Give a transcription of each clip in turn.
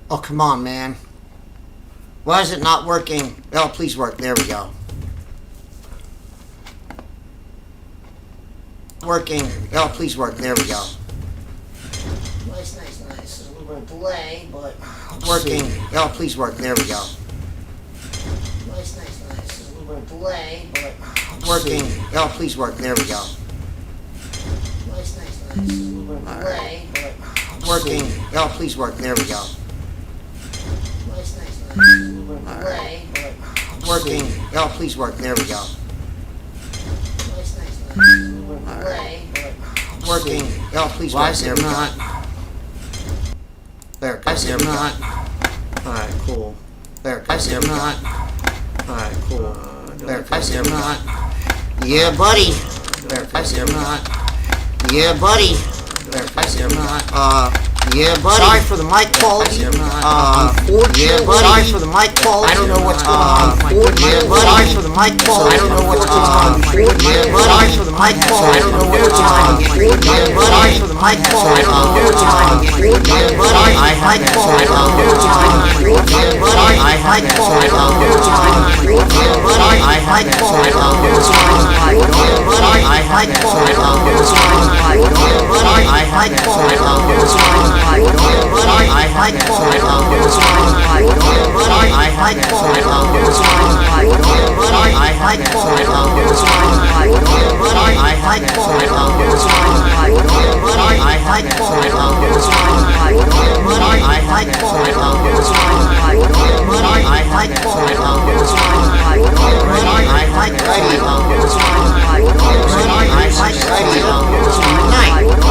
Oh, come on, man. Why is it not working? Oh, please work. There we go. Working. Oh, please work. There we go. Nice. There's a little bit of delay, but working. Oh, please work. There we go. Nice. There's a little bit of delay, but working. Oh, please work. There we go. Nice. There's a little bit of delay, but working. Oh, please work. There we go. Nice. There's a little bit of delay, but working. Oh, please work. There we go. Nice. Delay, but working. Oh, please work. There we go. There it goes. There we go. Alright, cool. There it goes. There we go. Alright, cool. There it goes. There we go. Yeah, buddy. There it goes. There we go. Yeah, buddy. There it goes. There we go. Yeah, buddy. Sorry for the mic quality. Unfortunately, yeah, buddy. Sorry for the mic quality. I don't know what's going on. Yeah, buddy. Sorry for the mic quality. I don't know what's going on. Yeah, buddy. Sorry for the mic quality. I don't know what's going on. Yeah, buddy. Sorry for the mic quality. I don't know what's going on. Yeah, buddy. I mic quality. I don't know what's going on. Yeah, buddy. I mic quality. I don't know what's going on. Yeah, buddy. I mic quality. I don't know what's going on. Yeah, buddy. I mic quality. I don't know what's going on. Yeah, buddy. I mic quality. I don't know what's going on. I might fall, I don't know what's going on. I might fall, I don't know what's going on. I might fall, I don't know what's going on. I might fall, I don't know what's going on. I might fall, I don't know what's going on. I might fall, I don't know what's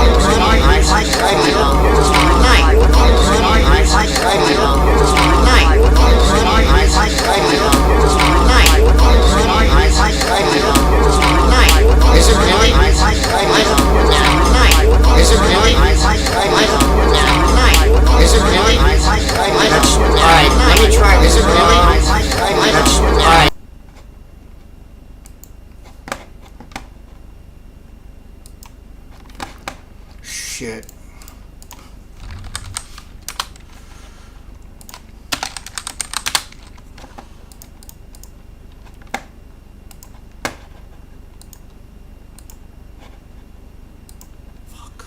going on. I might fall, I don't know what's going on. I might fall, I don't know what's going on. I might fall, I don't know what's going on. Is it really? Is it really? Is it really? Alright, let me try. Is it really? Alright. Shit. Fuck.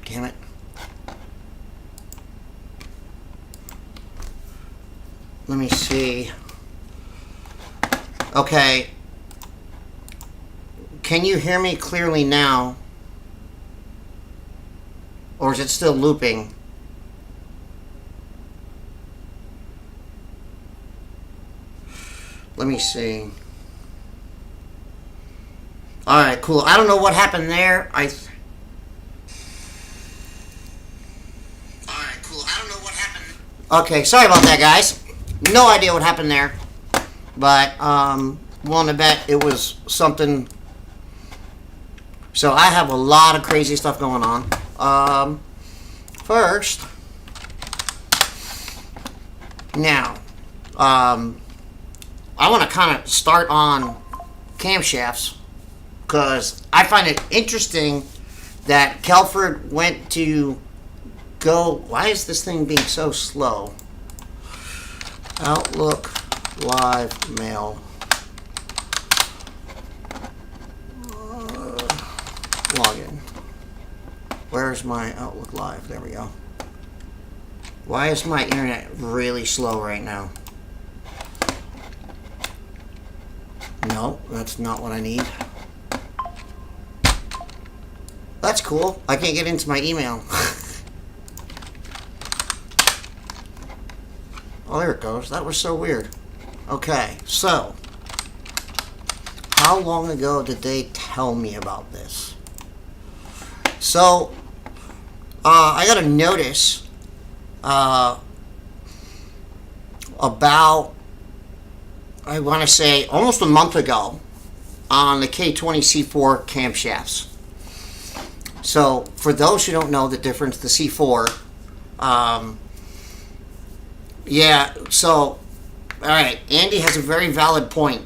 Damn it. Let me see. Okay. Can you hear me clearly now? Or is it still looping? Let me see. Alright, cool. I don't know what happened there. Alright, cool. I don't know what happened. Okay, sorry about that, guys. No idea what happened there. But, willing to bet it was something. So I have a lot of crazy stuff going on. First, now, I want to kind of start on camshafts because I find it interesting that Keflord went to go. Why is this thing being so slow? Outlook Live Mail. Login. Where's my Outlook Live? There we go. Why is my internet really slow right now? No, that's not what I need. That's cool. I can't get into my email. Oh, there it goes. That was so weird. Okay, so how long ago did they tell me about this? So, I got a notice about, I want to say, almost a month ago on the K20c4 camshafts. So, for those who don't know the difference, the C4, yeah, so, alright, Andy has a very valid point,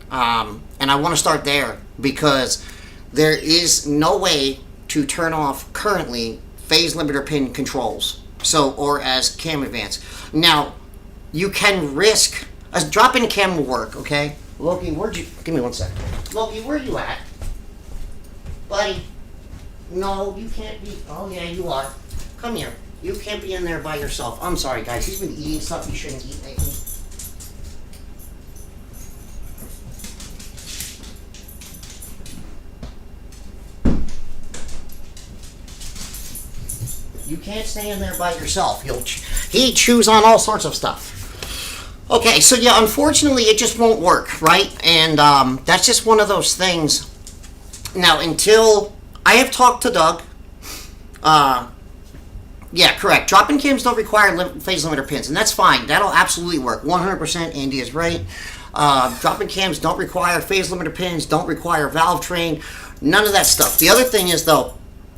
and I want to start there, because there is no way to turn off currently phase limiter pin controls. So, or as cam advance. Now, you can risk, a drop-in cam will work, okay? Loki, where'd you, give me one second. Loki, where you at? Buddy, no, you can't be, oh yeah, you are. Come here. You can't be in there by yourself. I'm sorry, guys. He's been eating stuff he shouldn't eat lately. You can't stay in there by yourself. He chews on all sorts of stuff. Okay, so yeah, unfortunately, it just won't work, right? And that's just one of those things. Now, until I have talked to Doug, yeah, correct. Drop-in cams don't require phase limiter pins, and that's fine. That'll absolutely work. 100%, Andy is right. Drop-in cams don't require phase limiter pins, don't require valve train, none of that stuff. The other thing is, though,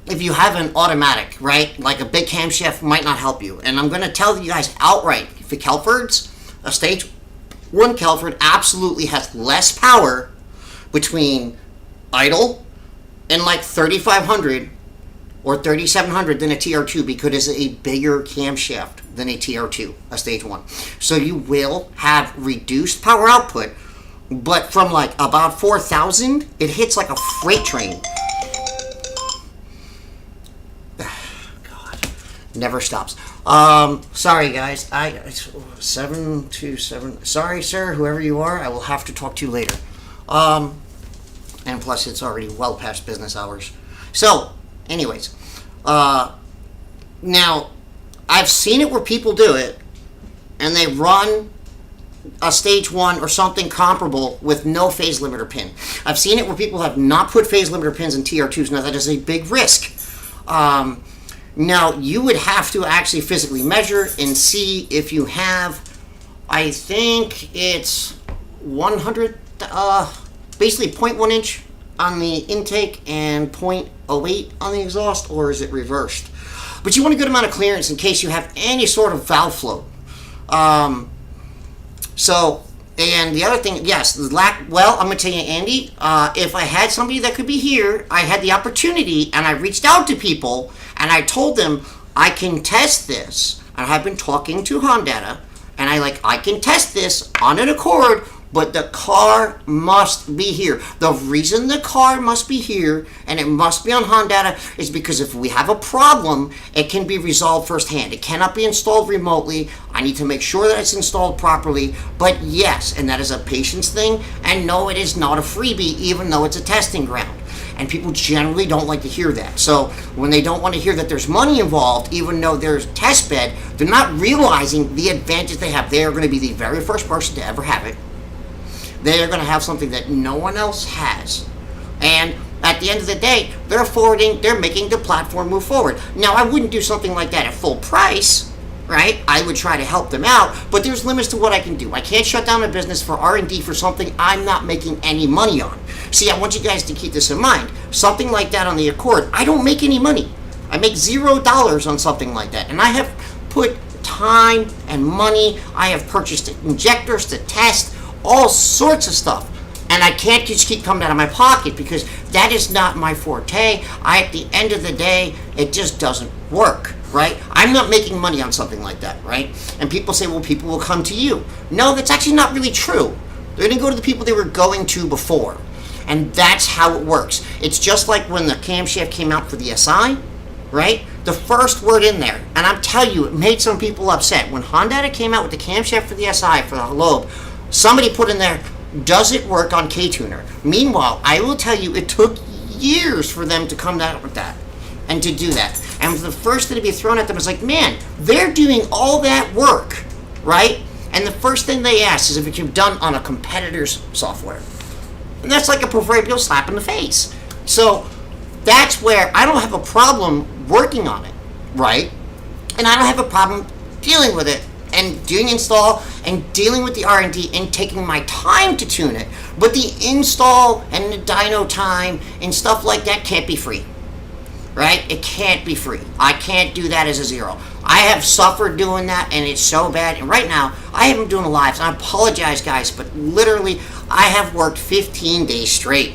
if you have an automatic, right, like a big camshaft might not help you. And I'm going to tell you guys outright, for Keflords, a stage 1 Keflord absolutely has less power between idle and like 3,500 or 3,700 than a TR2 because it's a bigger camshaft than a TR2, a stage 1. So you will have reduced power output, but from like about 4,000, it hits like a freight train. Never stops. Sorry guys, 727. Sorry sir, whoever you are, I will have to talk to you later. And plus it's already well past business hours. So, anyways, now I've seen it where people do it, and they run a stage 1 or something comparable with no phase limiter pin. I've seen it where people have not put phase limiter pins in TR2s. Now that is a big risk. Now, you would have to actually physically measure and see if you have, I think it's 100, basically 0.1 inch on the intake and 0.08 on the exhaust, or is it reversed? But you want a good amount of clearance in case you have any sort of valve flow. So, and the other thing, yes, well, I'm going to tell you, Andy, if I had somebody that could be here, I had the opportunity, and I reached out to people, and I told them, I can test this. I have been talking to Honda, and I can test this on an Accord, but the car must be here. The reason the car must be here, and it must be on Honda, is because if we have a problem, it can be resolved firsthand. It cannot be installed remotely. I need to make sure that it's installed properly. But yes, and that is a patience thing, and no, it is not a freebie, even though it's a testing ground. And people generally don't like to hear that. So when they don't want to hear that there's money involved, even though there's test bed, they're not realizing the advantage they have. They are going to be the very first person to ever have it. They are going to have something that no one else has. And at the end of the day, they're making the platform move forward. Now, I wouldn't do something like that at full price, right? I would try to help them out, but there's limits to what I can do. I can't shut down a business for R&D for something I'm not making any money on. See, I want you guys to keep this in mind. Something like that on the Accord, I don't make any money. I make $0 on something like that. And I have put time and money. I have purchased injectors to test, all sorts of stuff. And I can't just keep coming out of my pocket because that is not my forte. At the end of the day, it just doesn't work, right? I'm not making money on something like that, right? And people say, well, people will come to you. No, that's actually not really true. They're going to go to the people they were going to before. And that's how it works. It's just like when the camshaft came out for the SI, right? The first word in there, and I'm telling you, it made some people upset. When Honda came out with the camshaft for the SI, for the lobe, somebody put in there, does it work on K-Tuner? Meanwhile, I will tell you, it took years for them to come out with that and to do that. And the first thing to be thrown at them was like, man, they're doing all that work, right? And the first thing they ask is if it's done on a competitor's software. And that's like a proverbial slap in the face. So that's where I don't have a problem working on it, right? And I don't have a problem dealing with it and doing install and dealing with the R&D and taking my time to tune it. But the install and the dyno time and stuff like that can't be free, right? It can't be free. I can't do that as a zero. I have suffered doing that, and it's so bad. And right now, I haven't been doing the lives. I apologize, guys, but literally, I have worked 15 days straight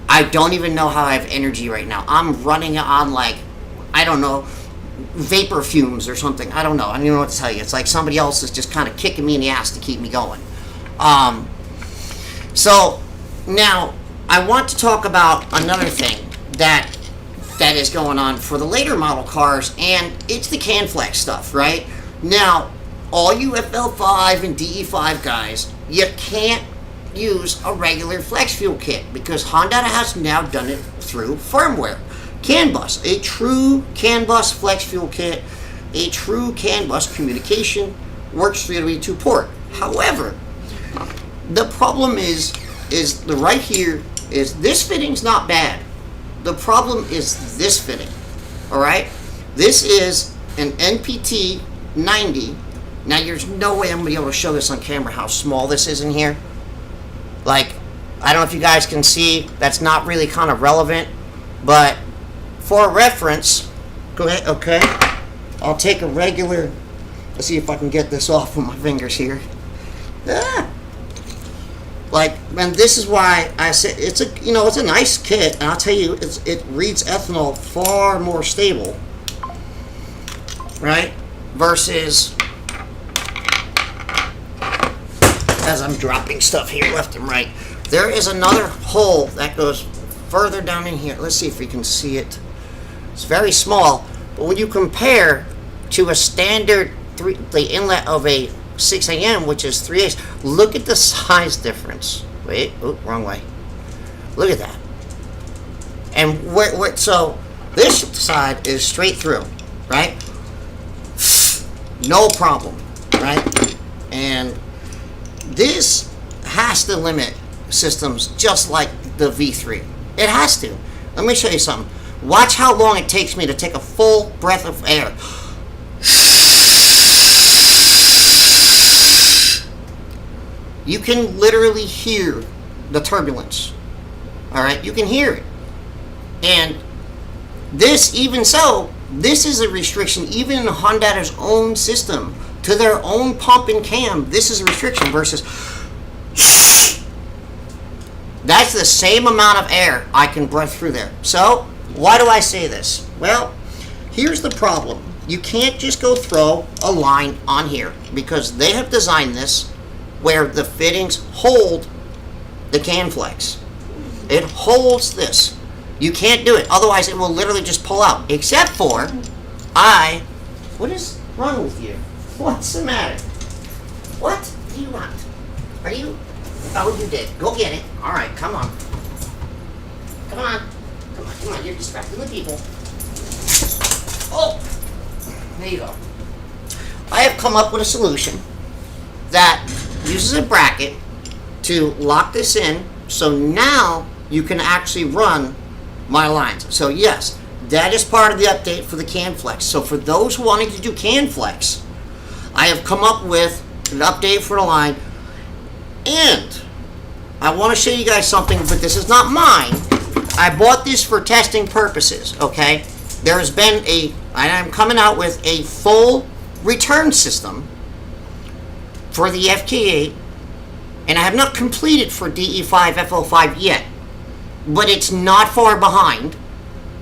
I don't even know how I have energy right now. I'm running on, like, I don't know, vapor fumes or something. I don't know. I don't even know what to tell you. It's like somebody else is just kind of kicking me in the ass to keep me going. So now I want to talk about another thing that is going on for the later model cars, and it's the CanFlex stuff, right? Now, all you FL5 and DE5 guys, you can't use a regular flex fuel kit because Honda has now done it through firmware. CAN bus, a true CAN bus flex fuel kit, a true CAN bus communication, works 3W2 port. However, the problem is the right here is this fitting's not bad. The problem is this fitting. All right, this is an NPT 90. Now there's no way I'm gonna be able to show this on camera how small this is in here. Like, I don't know if you guys can see. That's not really kind of relevant, but for reference, go ahead. Okay, I'll take a regular. Let's see if I can get this off with my fingers here. Ah. Like, and this is why I said it's a, you know, it's a nice kit, and I'll tell you, it reads ethanol far more stable, right? Versus, as I'm dropping stuff here left and right, there is another hole that goes further down in here. Let's see if we can see it. It's very small, but when you compare to a standard the inlet of a 6AM, which is 3/8, look at the size difference. Wait, oh, wrong way. Look at that. And so this side is straight through, right? No problem, right? And this has to limit systems just like the V3. It has to. Let me show you something. Watch how long it takes me to take a full breath of air. You can literally hear the turbulence. All right, you can hear it. And this, even so, this is a restriction even in Honda's own system to their own pump and cam. This is a restriction versus that's the same amount of air I can breathe through there. So why do I say this? Well, here's the problem. You can't just go throw a line on here because they have designed this where the fittings hold the CanFlex. It holds this. You can't do it. Otherwise, it will literally just pull out. Except for, what is wrong with you? What's the matter? What do you want? Are you, oh, you did. Go get it. All right, come on. Come on. Come on, come on. You're distracting the people. Oh, there you go. I have come up with a solution that uses a bracket to lock this in, so now you can actually run my lines. So yes, that is part of the update for the CanFlex. So for those wanting to do CanFlex, I have come up with an update for the line, and I want to show you guys something, but this is not mine. I bought this for testing purposes, okay? There has been I'm coming out with a full return system for the FK8, and I have not completed for DE5 FL5 yet, but it's not far behind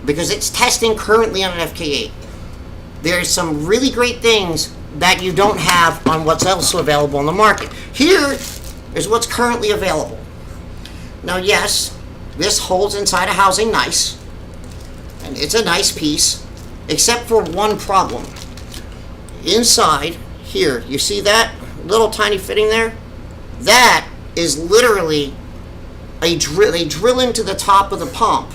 because it's testing currently on an FK8. There's some really great things that you don't have on what's also available on the market. Here is what's currently available. Now yes, this holds inside a housing nice, and it's a nice piece, except for one problem. Inside here, you see that little tiny fitting there? That is literally a drill. They drill into the top of the pump.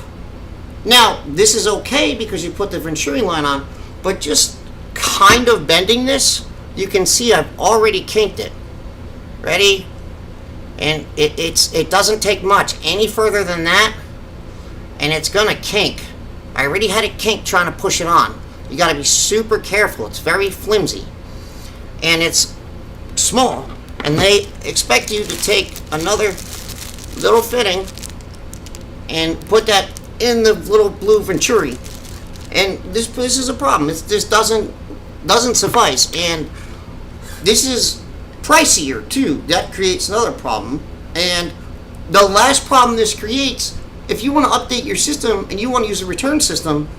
Now, this is okay because you put the Venturi line on, but just kind of bending this, you can see I've already kinked it. Ready? And it doesn't take much any further than that, and it's gonna kink. I already had it kinked trying to push it on. You gotta be super careful. It's very flimsy, and it's small, and they expect you to take another little fitting and put that in the little blue Venturi, and this is a problem. This doesn't suffice, and this is pricier too. That creates another problem, and the last problem this creates if you want to update your system and you want to use a return system,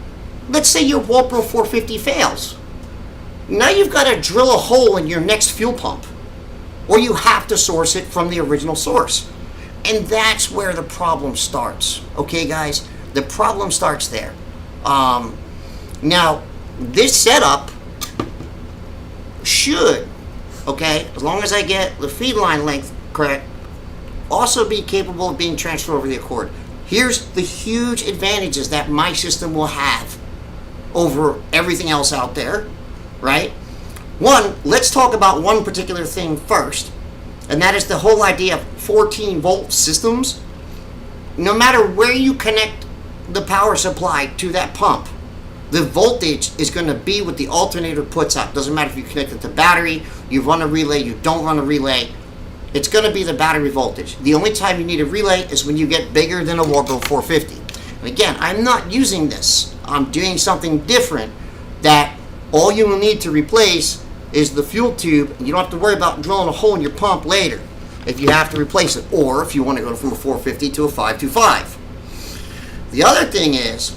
let's say your Walpro 450 fails. Now you've got to drill a hole in your next fuel pump, or you have to source it from the original source. And that's where the problem starts. Okay, guys? The problem starts there. Now, this setup should, okay, as long as I get the feed line length correct, also be capable of being transferred over the Accord. Here's the huge advantages that my system will have over everything else out there, right? One, let's talk about one particular thing first, and that is the whole idea of 14-volt systems. No matter where you connect the power supply to that pump, the voltage is going to be what the alternator puts out. Doesn't matter if you connect it to battery, you run a relay, you don't run a relay. It's going to be the battery voltage. The only time you need a relay is when you get bigger than a Walpro 450. And again, I'm not using this. I'm doing something different that all you will need to replace is the fuel tube, and you don't have to worry about drilling a hole in your pump later if you have to replace it, or if you want to go from a 450 to a 525. The other thing is,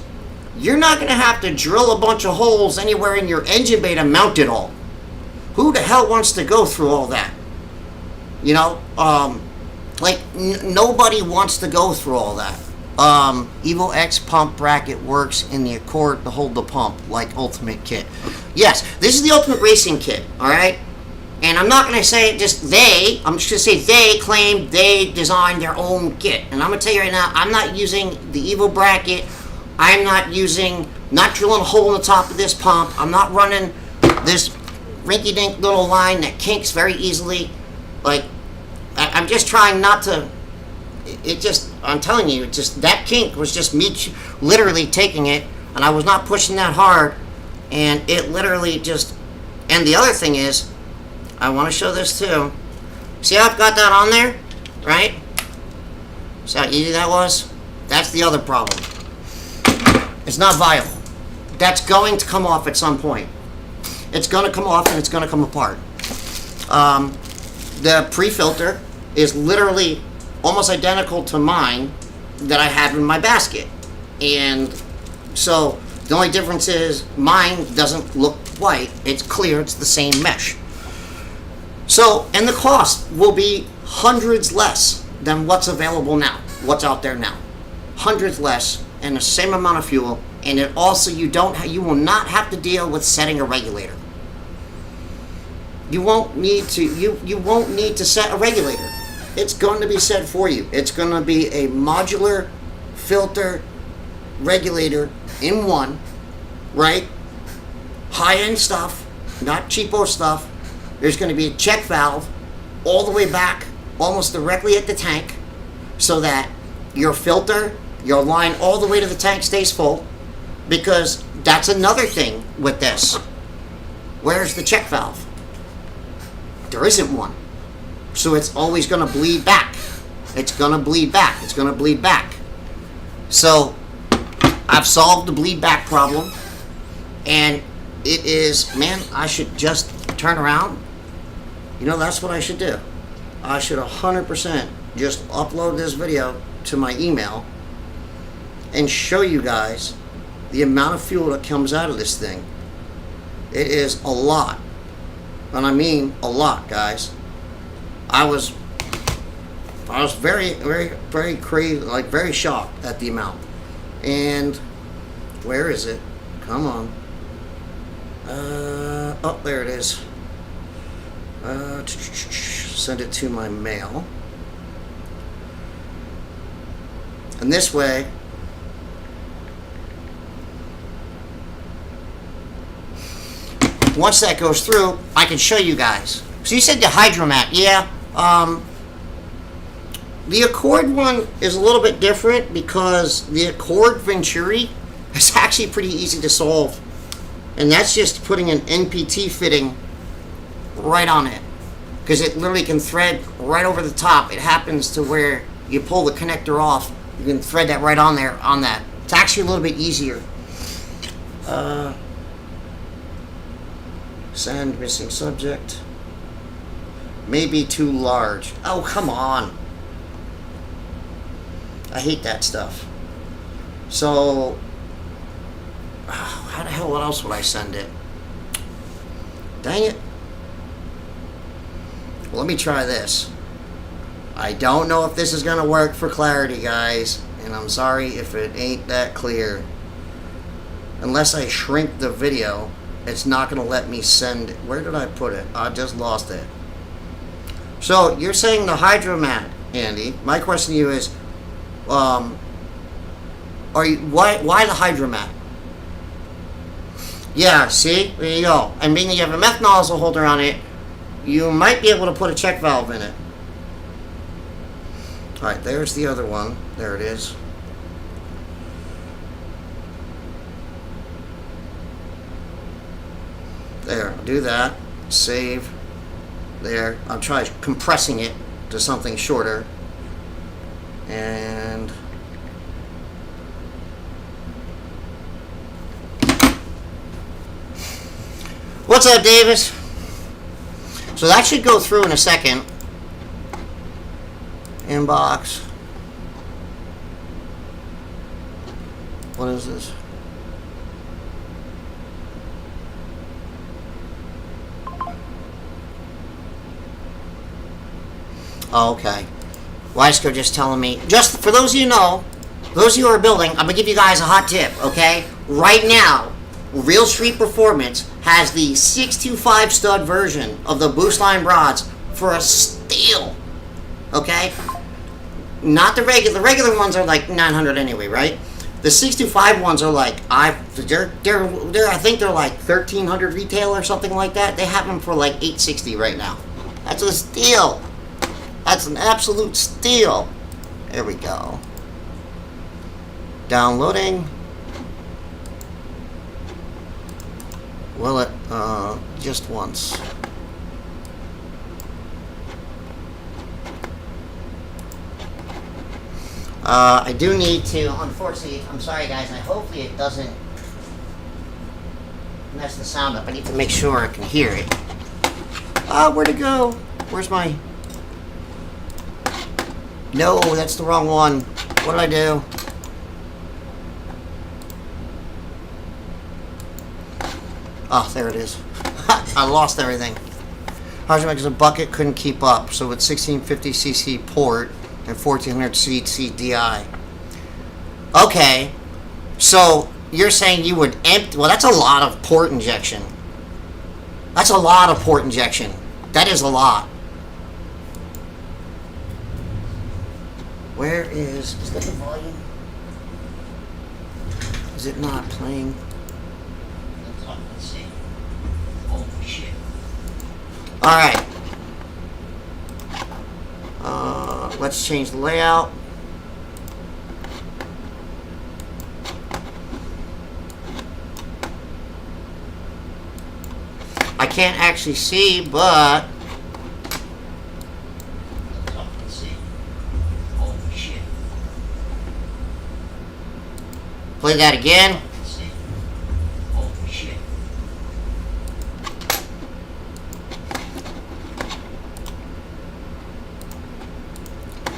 you're not going to have to drill a bunch of holes anywhere in your engine bay to mount it all. Who the hell wants to go through all that? You know, nobody wants to go through all that. Evo X pump bracket works in the Accord to hold the pump like Ultimate Kit. Yes, this is the Ultimate Racing Kit, alright? And I'm not going to say just they, I'm just going to say they claim they designed their own kit. And I'm going to tell you right now, I'm not using the Evo bracket. I'm not drilling a hole in the top of this pump. I'm not running this rinky-dink little line that kinks very easily. Like, I'm just trying not to, I'm telling you, that kink was just me literally taking it, and I was not pushing that hard, and it literally just, and the other thing is, I want to show this too. See how I've got that on there, right? See how easy that was? That's the other problem. It's not viable. That's going to come off at some point. It's going to come off and it's going to come apart. The pre-filter is literally almost identical to mine that I have in my basket. And so the only difference is mine doesn't look white. It's clear. It's the same mesh. So, and the cost will be hundreds less than what's available now, what's out there now. Hundreds less and the same amount of fuel, and it also you will not have to deal with setting a regulator. You won't need to set a regulator. It's going to be set for you. It's going to be a modular filter regulator in one, right? High-end stuff, not cheapo stuff. There's going to be a check valve all the way back, almost directly at the tank, so that your filter, your line all the way to the tank stays full, because that's another thing with this. Where's the check valve? There isn't one. So it's always going to bleed back. It's going to bleed back. It's going to bleed back. So I've solved the bleed back problem, and it is, man, I should just turn around. You know, that's what I should do. I should 100% just upload this video to my email and show you guys the amount of fuel that comes out of this thing. It is a lot. And I mean a lot, guys. I was very, very, very crazy, like very shocked at the amount. And where is it? Come on. Oh, there it is. Send it to my mail. And this way, once that goes through, I can show you guys. So you said the hydromat, yeah. The Accord one is a little bit different because the Accord Venturi is actually pretty easy to solve. And that's just putting an NPT fitting right on it, because it literally can thread right over the top. It happens to where you pull the connector off, you can thread that right on there, on that. It's actually a little bit easier. Send missing subject. Maybe too large. Oh, come on. I hate that stuff. So, how the hell, what else would I send it? Dang it. Well, let me try this. I don't know if this is going to work for clarity, guys. And I'm sorry if it ain't that clear. Unless I shrink the video, it's not going to let me send... Where did I put it? I just lost it. So, you're saying the hydromat, Andy. My question to you is, why the hydromat? Yeah, see? There you go. I mean, you have a meth nozzle holder on it. You might be able to put a check valve in it. Alright, there's the other one. There it is. There, I'll do that. Save. There. I'll try compressing it to something shorter. And... What's up, Davis? So that should go through in a second. Inbox. What is this? Oh, okay. Weisco just telling me. Just for those of you who know, those of you who are building, I'm gonna give you guys a hot tip, okay? Right now, Real Street Performance has the 625 stud version of the boost line rods for a steal. Okay? Not the regular ones are like 900 anyway, right? The 625 ones are like I think they're like 1300 retail or something like that. They have them for like 860 right now. That's a steal. That's an absolute steal. There we go. Downloading. Will it, just once. I do need to, unfortunately, I'm sorry guys, and hopefully it doesn't mess the sound up. I need to make sure I can hear it. Where'd it go? Where's my... No, that's the wrong one. What did I do? Oh, there it is. I lost everything. Hydromax a bucket couldn't keep up, so with 1650cc port and 1400cc DI. Okay, so you're saying you would empty... Well, that's a lot of port injection. That's a lot of port injection. That is a lot. Where is... Is that the volume? Is it not playing? Let's see. Oh, shit. Alright. Let's change the layout. I can't actually see, but... Let's see. Oh, shit. Play that again.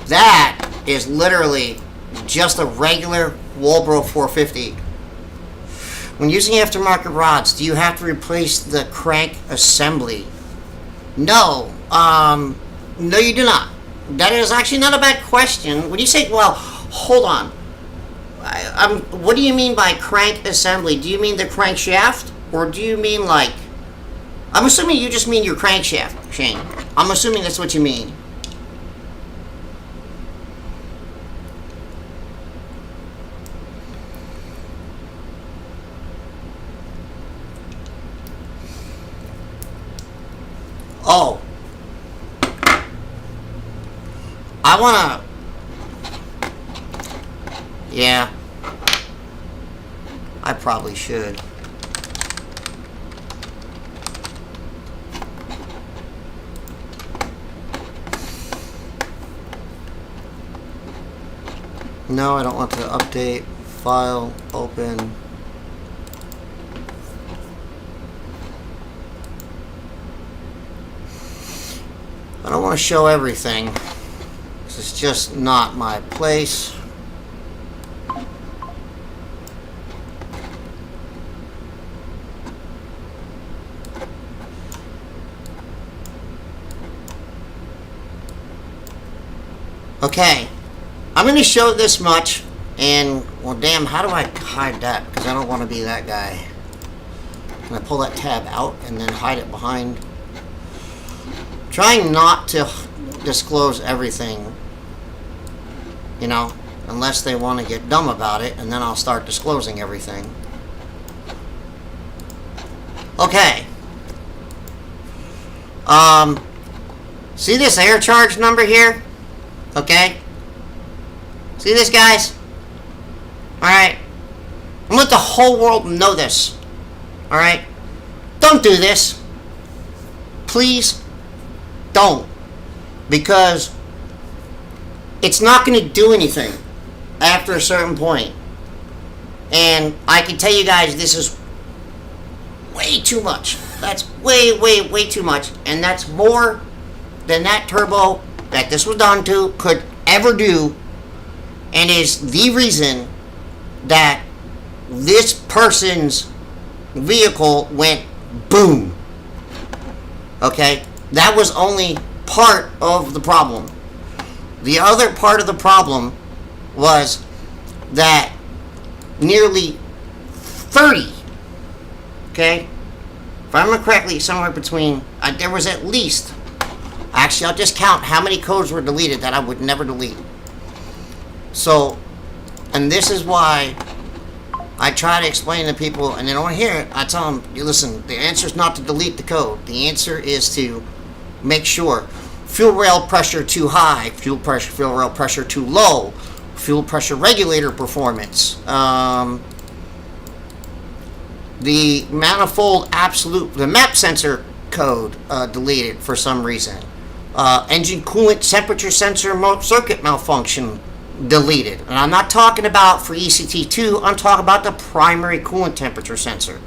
That is literally just a regular Walbro 450. When using aftermarket rods, do you have to replace the crank assembly? No. No, you do not. That is actually not a bad question. When you say, well, hold on. What do you mean by crank assembly? Do you mean the crankshaft? Or do you mean like... I'm assuming you just mean your crankshaft, Shane. I'm assuming that's what you mean. Oh. I wanna... Yeah. I probably should. No, I don't want to update. File, open. I don't want to show everything. This is just not my place. Okay, I'm going to show this much, and, well, damn, how do I hide that? Because I don't want to be that guy. Can I pull that tab out and then hide it behind? Trying not to disclose everything, you know, unless they want to get dumb about it, and then I'll start disclosing everything. Okay. See this air charge number here? Okay? See this, guys? Alright? I'm gonna let the whole world know this. Alright? Don't do this. Please don't. Because it's not gonna do anything after a certain point. And I can tell you guys, this is way too much. That's way, way, way too much. And that's more than that turbo that this was done to could ever do, and is the reason that this person's vehicle went boom. Okay? That was only part of the problem. The other part of the problem was that nearly 30, okay? If I remember correctly, somewhere between, there was at least, actually, I'll just count how many codes were deleted that I would never delete. So, and this is why I try to explain to people, and they don't want to hear it. I tell them, you listen, the answer is not to delete the code. The answer is to make sure fuel rail pressure too high, fuel rail pressure too low, fuel pressure regulator performance, the manifold absolute, the map sensor code deleted for some reason. Engine coolant temperature sensor circuit malfunction deleted. And I'm not talking about for ECT2, I'm talking about the primary coolant temperature sensor.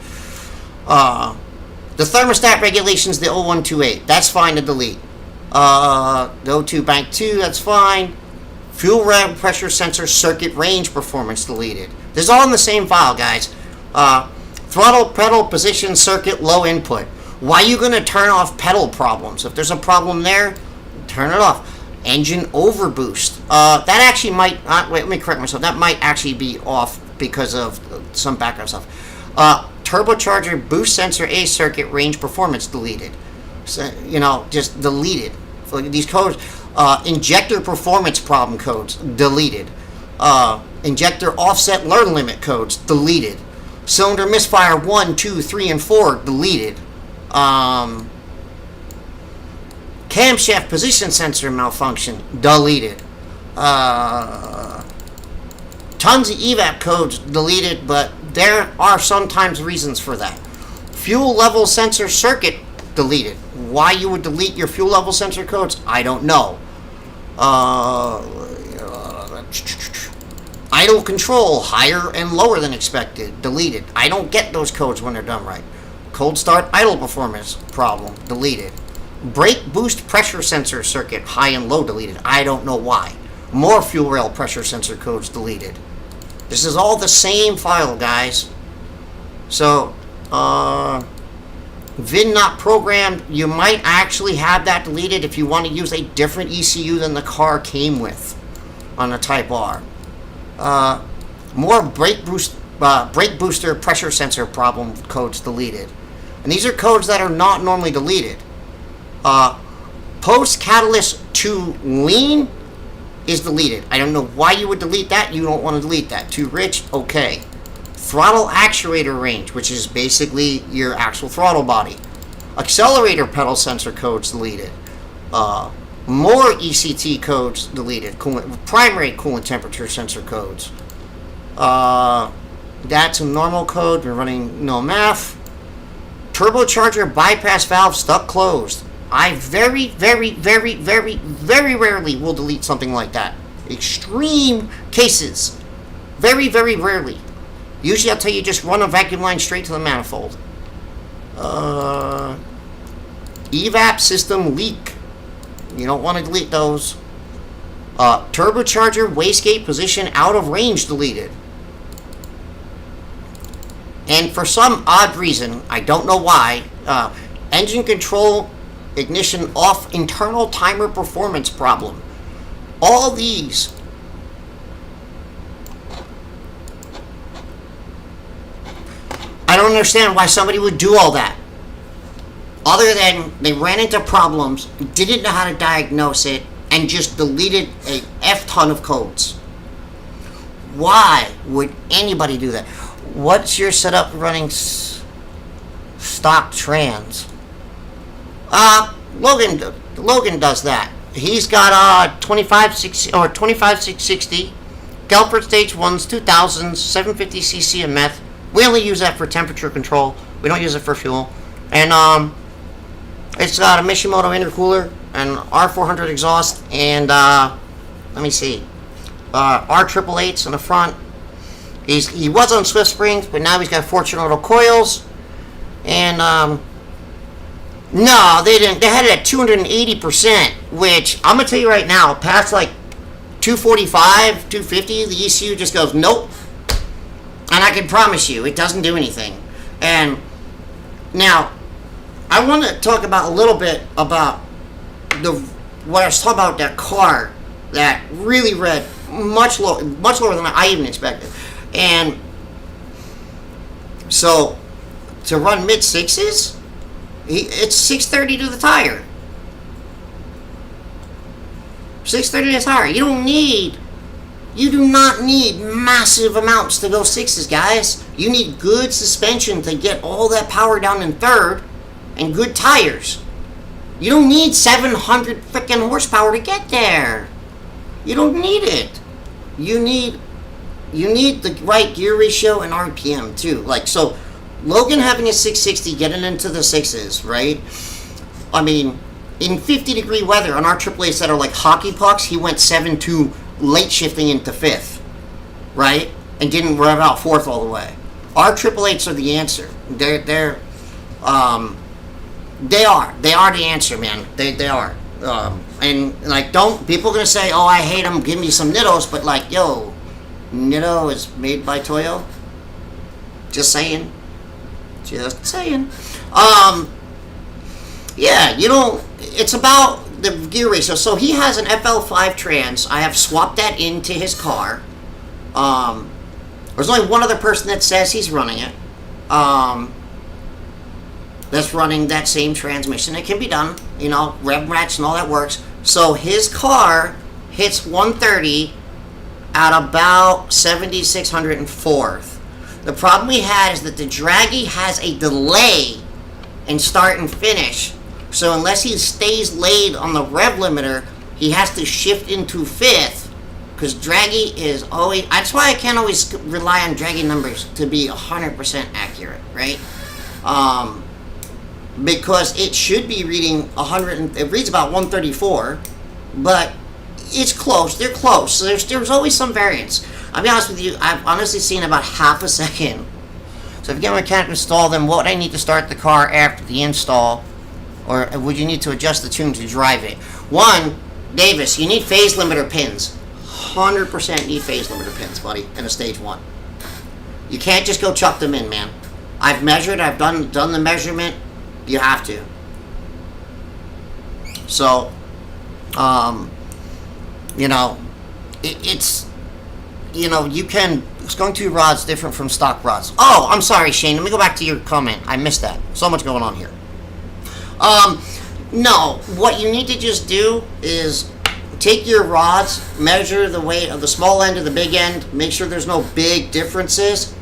The thermostat regulations, the 0128, that's fine to delete. The O2 bank 2, that's fine. Fuel rail pressure sensor circuit range performance deleted. This is all in the same file, guys. Throttle pedal position circuit low input. Why are you going to turn off pedal problems? If there's a problem there, turn it off. Engine overboost. That actually might, wait, let me correct myself. That might actually be off because of some background stuff. Turbocharger boost sensor A circuit range performance deleted. So, you know, just deleted. So these codes, injector performance problem codes, deleted. Injector offset learn limit codes, deleted. Cylinder misfire 1, 2, 3, and 4, deleted. Camshaft position sensor malfunction, deleted. Tons of evap codes deleted, but there are sometimes reasons for that. Fuel level sensor circuit deleted. Why you would delete your fuel level sensor codes, I don't know. Idle control, higher and lower than expected, deleted. I don't get those codes when they're done right. Cold start idle performance problem, deleted. Brake boost pressure sensor circuit, high and low, deleted. I don't know why. More fuel rail pressure sensor codes deleted. This is all the same file, guys. So, VIN not programmed, you might actually have that deleted if you want to use a different ECU than the car came with on a Type R. More brake booster pressure sensor problem codes deleted. And these are codes that are not normally deleted. Post catalyst to lean is deleted. I don't know why you would delete that. You don't want to delete that. Too rich? Okay. Throttle actuator range, which is basically your actual throttle body. Accelerator pedal sensor codes deleted. More ECT codes deleted. Primary coolant temperature sensor codes. That's a normal code. We're running no math. Turbocharger bypass valve stuck closed. I very, very, very, very, very rarely will delete something like that. Extreme cases. Very, very rarely. Usually I'll tell you just run a vacuum line straight to the manifold. Evap system leak. You don't want to delete those. Turbocharger wastegate position out of range deleted. And for some odd reason, I don't know why, engine control ignition off internal timer performance problem. all these. I don't understand why somebody would do all that. Other than they ran into problems, didn't know how to diagnose it, and just deleted a F-ton of codes. Why would anybody do that? What's your setup running stock trans? Logan does that. He's got 25660 Keflord stage 1s, 2000s, 750cc of meth. We only use that for temperature control. We don't use it for fuel. And it's got a Mishimoto intercooler, an R400 exhaust, and let me see, R888s in the front. He was on Swift Springs, but now he's got Fortunato coils. And no, they didn't. They had it at 280%, which I'm gonna tell you right now, past like 245, 250, the ECU just goes nope. And I can promise you, it doesn't do anything. And now, I want to talk about a little bit about what I was talking about, that car that really read much lower than I even expected. And so, to run mid sixes, it's 630 to the tire. 630 to the tire. You do not need massive amounts to go sixes, guys. You need good suspension to get all that power down in third, and good tires. You don't need 700 freaking horsepower to get there. You don't need it. You need the right gear ratio and RPM too. Like, so Logan having a 660 getting into the sixes, right? I mean, in 50-degree weather on our AAAs that are like hockey pucks, he went 7.2 late shifting into fifth, right? And didn't rev out fourth all the way. Our 888s are the answer. They are the answer, man. They are. And like, people are gonna say, oh, I hate them, give me some Nittos, but like, yo, Nitto is made by Toyo. Just saying. Yeah, it's about the gear ratio. So he has an FL5 trans. I have swapped that into his car. There's only one other person that says he's running it. That's running that same transmission. It can be done, rev rats and all that works. So his car hits 130 at about 7,604th. The problem we had is that the Draggy has a delay in start and finish. So unless he stays laid on the rev limiter, he has to shift into fifth. Because Draggy is always... That's why I can't always rely on Draggy numbers to be 100% accurate, right? Because it should be reading 100... It reads about 134, but it's close. They're close. So there's always some variance. I'll be honest with you, I've honestly seen about half a second. So if you get a mechanic to install them, what would I need to start the car after the install? Or would you need to adjust the tune to drive it? One, Davis, you need phase limiter pins. 100% need phase limiter pins, buddy, in a stage 1. You can't just go chuck them in, man. I've measured, I've done the measurement. You have to. So, it's going to rods different from stock rods. Oh, I'm sorry, Shane. Let me go back to your comment. I missed that. So much going on here. No, what you need to just do is take your rods, measure the weight of the small end to the big end, make sure there's no big differences,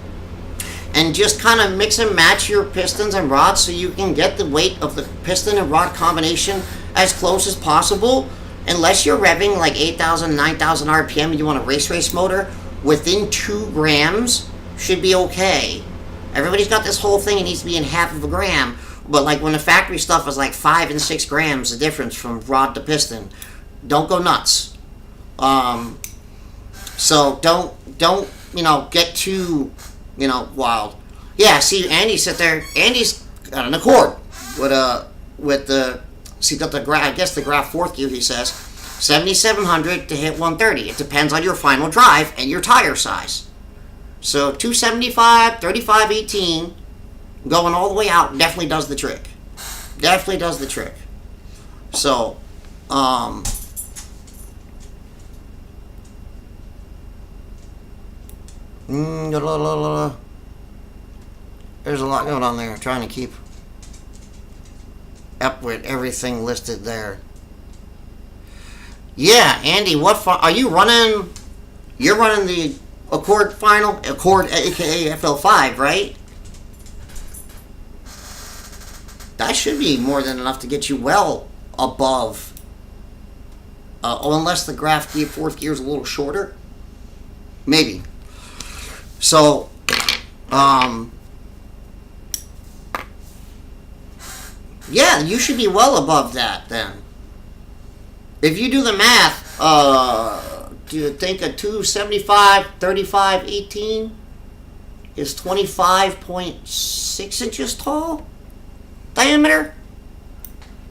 and just kind of mix and match your pistons and rods so you can get the weight of the piston and rod combination as close as possible. Unless you're revving like 8,000, 9,000 RPM and you want a race motor, within 2 grams should be okay. Everybody's got this whole thing, it needs to be in half of a gram. But like when the factory stuff is like 5 and 6 grams, the difference from rod to piston, don't go nuts. So don't get too wild. Yeah, see, Andy sit there. Andy's got an Accord with the got the I guess the graph 4th gear. He says 7,700 to hit 130. It depends on your final drive and your tire size. So 275, 35, 18. Going all the way out definitely does the trick. Definitely does the trick. So, There's a lot going on there. Trying to keep up with everything listed there. Yeah, Andy, what are you running? You're running the Accord Final, Accord aka FL5, right? That should be more than enough to get you well above. Unless the graph gear, fourth gear is a little shorter. Maybe. So, yeah, you should be well above that then. If you do the math, do you think a 275, 35, 18 is 25.6 inches tall? Diameter?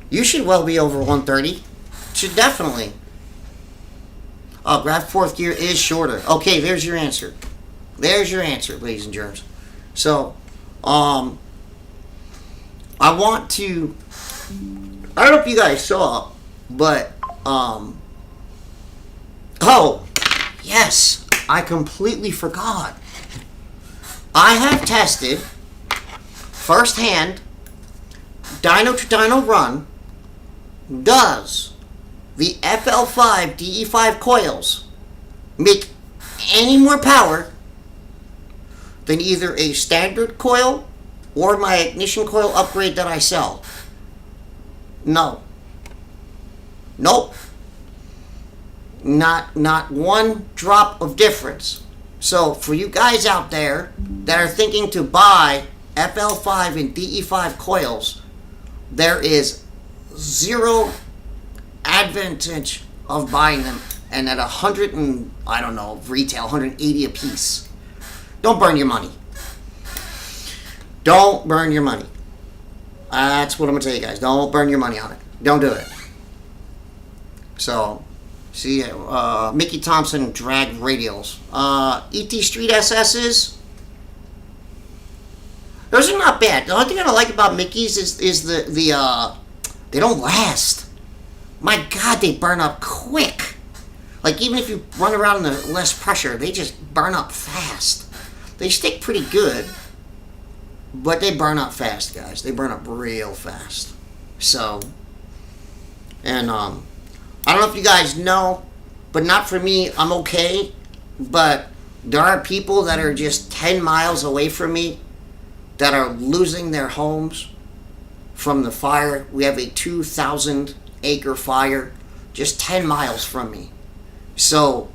You should well be over 130. Should definitely. Oh, graph fourth gear is shorter. Okay, there's your answer. There's your answer, ladies and germs. So, I want to, I don't know if you guys saw, but, oh, yes, I completely forgot. I have tested, firsthand, dyno to dyno run, does the FL5 DE5 coils make any more power than either a standard coil or my ignition coil upgrade that I sell? No. Nope. Not one drop of difference. So for you guys out there that are thinking to buy FL5 and DE5 coils, there is zero advantage of buying them, and at 100 and I don't know, retail 180 a piece. Don't burn your money. Don't burn your money. That's what I'm gonna tell you guys. Don't burn your money on it. Don't do it. So, see, Mickey Thompson drag radials. ET Street SS's. Those are not bad. The only thing I like about Mickey's is the they don't last. My God, they burn up quick. Like, even if you run around in the less pressure, they just burn up fast. They stick pretty good, but they burn up fast, guys. They burn up real fast. So, and I don't know if you guys know, but not for me. I'm okay, but there are people that are just 10 miles away from me that are losing their homes from the fire. We have a 2,000-acre fire just 10 miles from me. So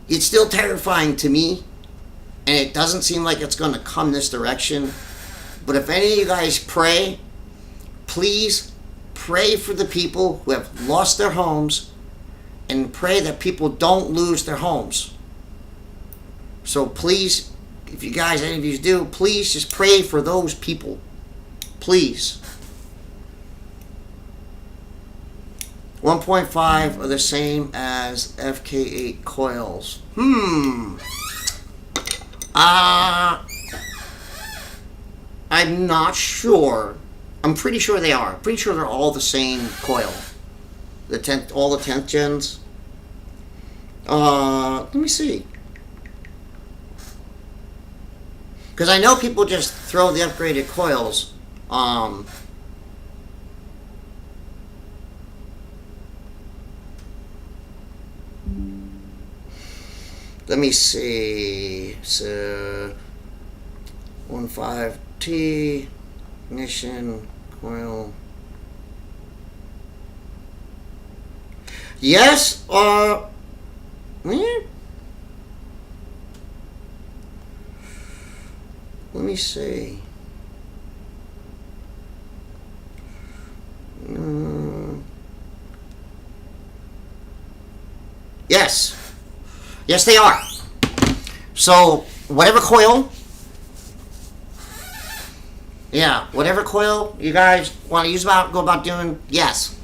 it's still terrifying to me, and it doesn't seem like it's going to come this direction. But if any of you guys pray, please pray for the people who have lost their homes, and pray that people don't lose their homes. So please, if you guys, any of you do, please just pray for those people. Please. 1.5 are the same as FK8 coils. I'm not sure. I'm pretty sure they are. Pretty sure they're all the same coil. All the 10th gens. Let me see. Because I know people just throw the upgraded coils. Let me see. It's 15T ignition coil. Yes, let me see. Yes. Yes, they are. So, whatever coil, whatever coil you guys want to go about doing, yes,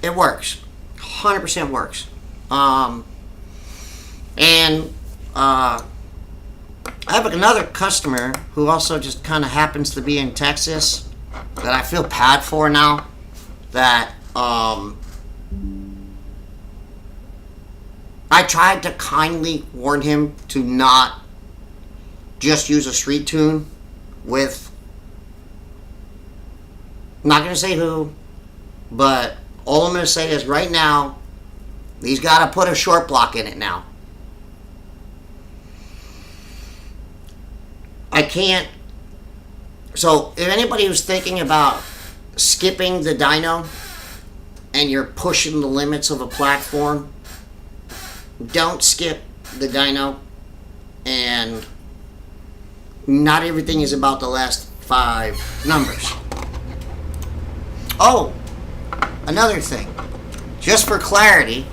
it works. 100% works. I have another customer who also just kind of happens to be in Texas that I feel bad for now. That I tried to kindly warn him to not just use a street tune with, I'm not going to say who, but all I'm going to say is right now, he's got to put a short block in it now. I can't. So if anybody was thinking about skipping the dyno and you're pushing the limits of a platform, don't skip the dyno. And not everything is about the last 5 numbers. Oh, another thing. Just for clarity,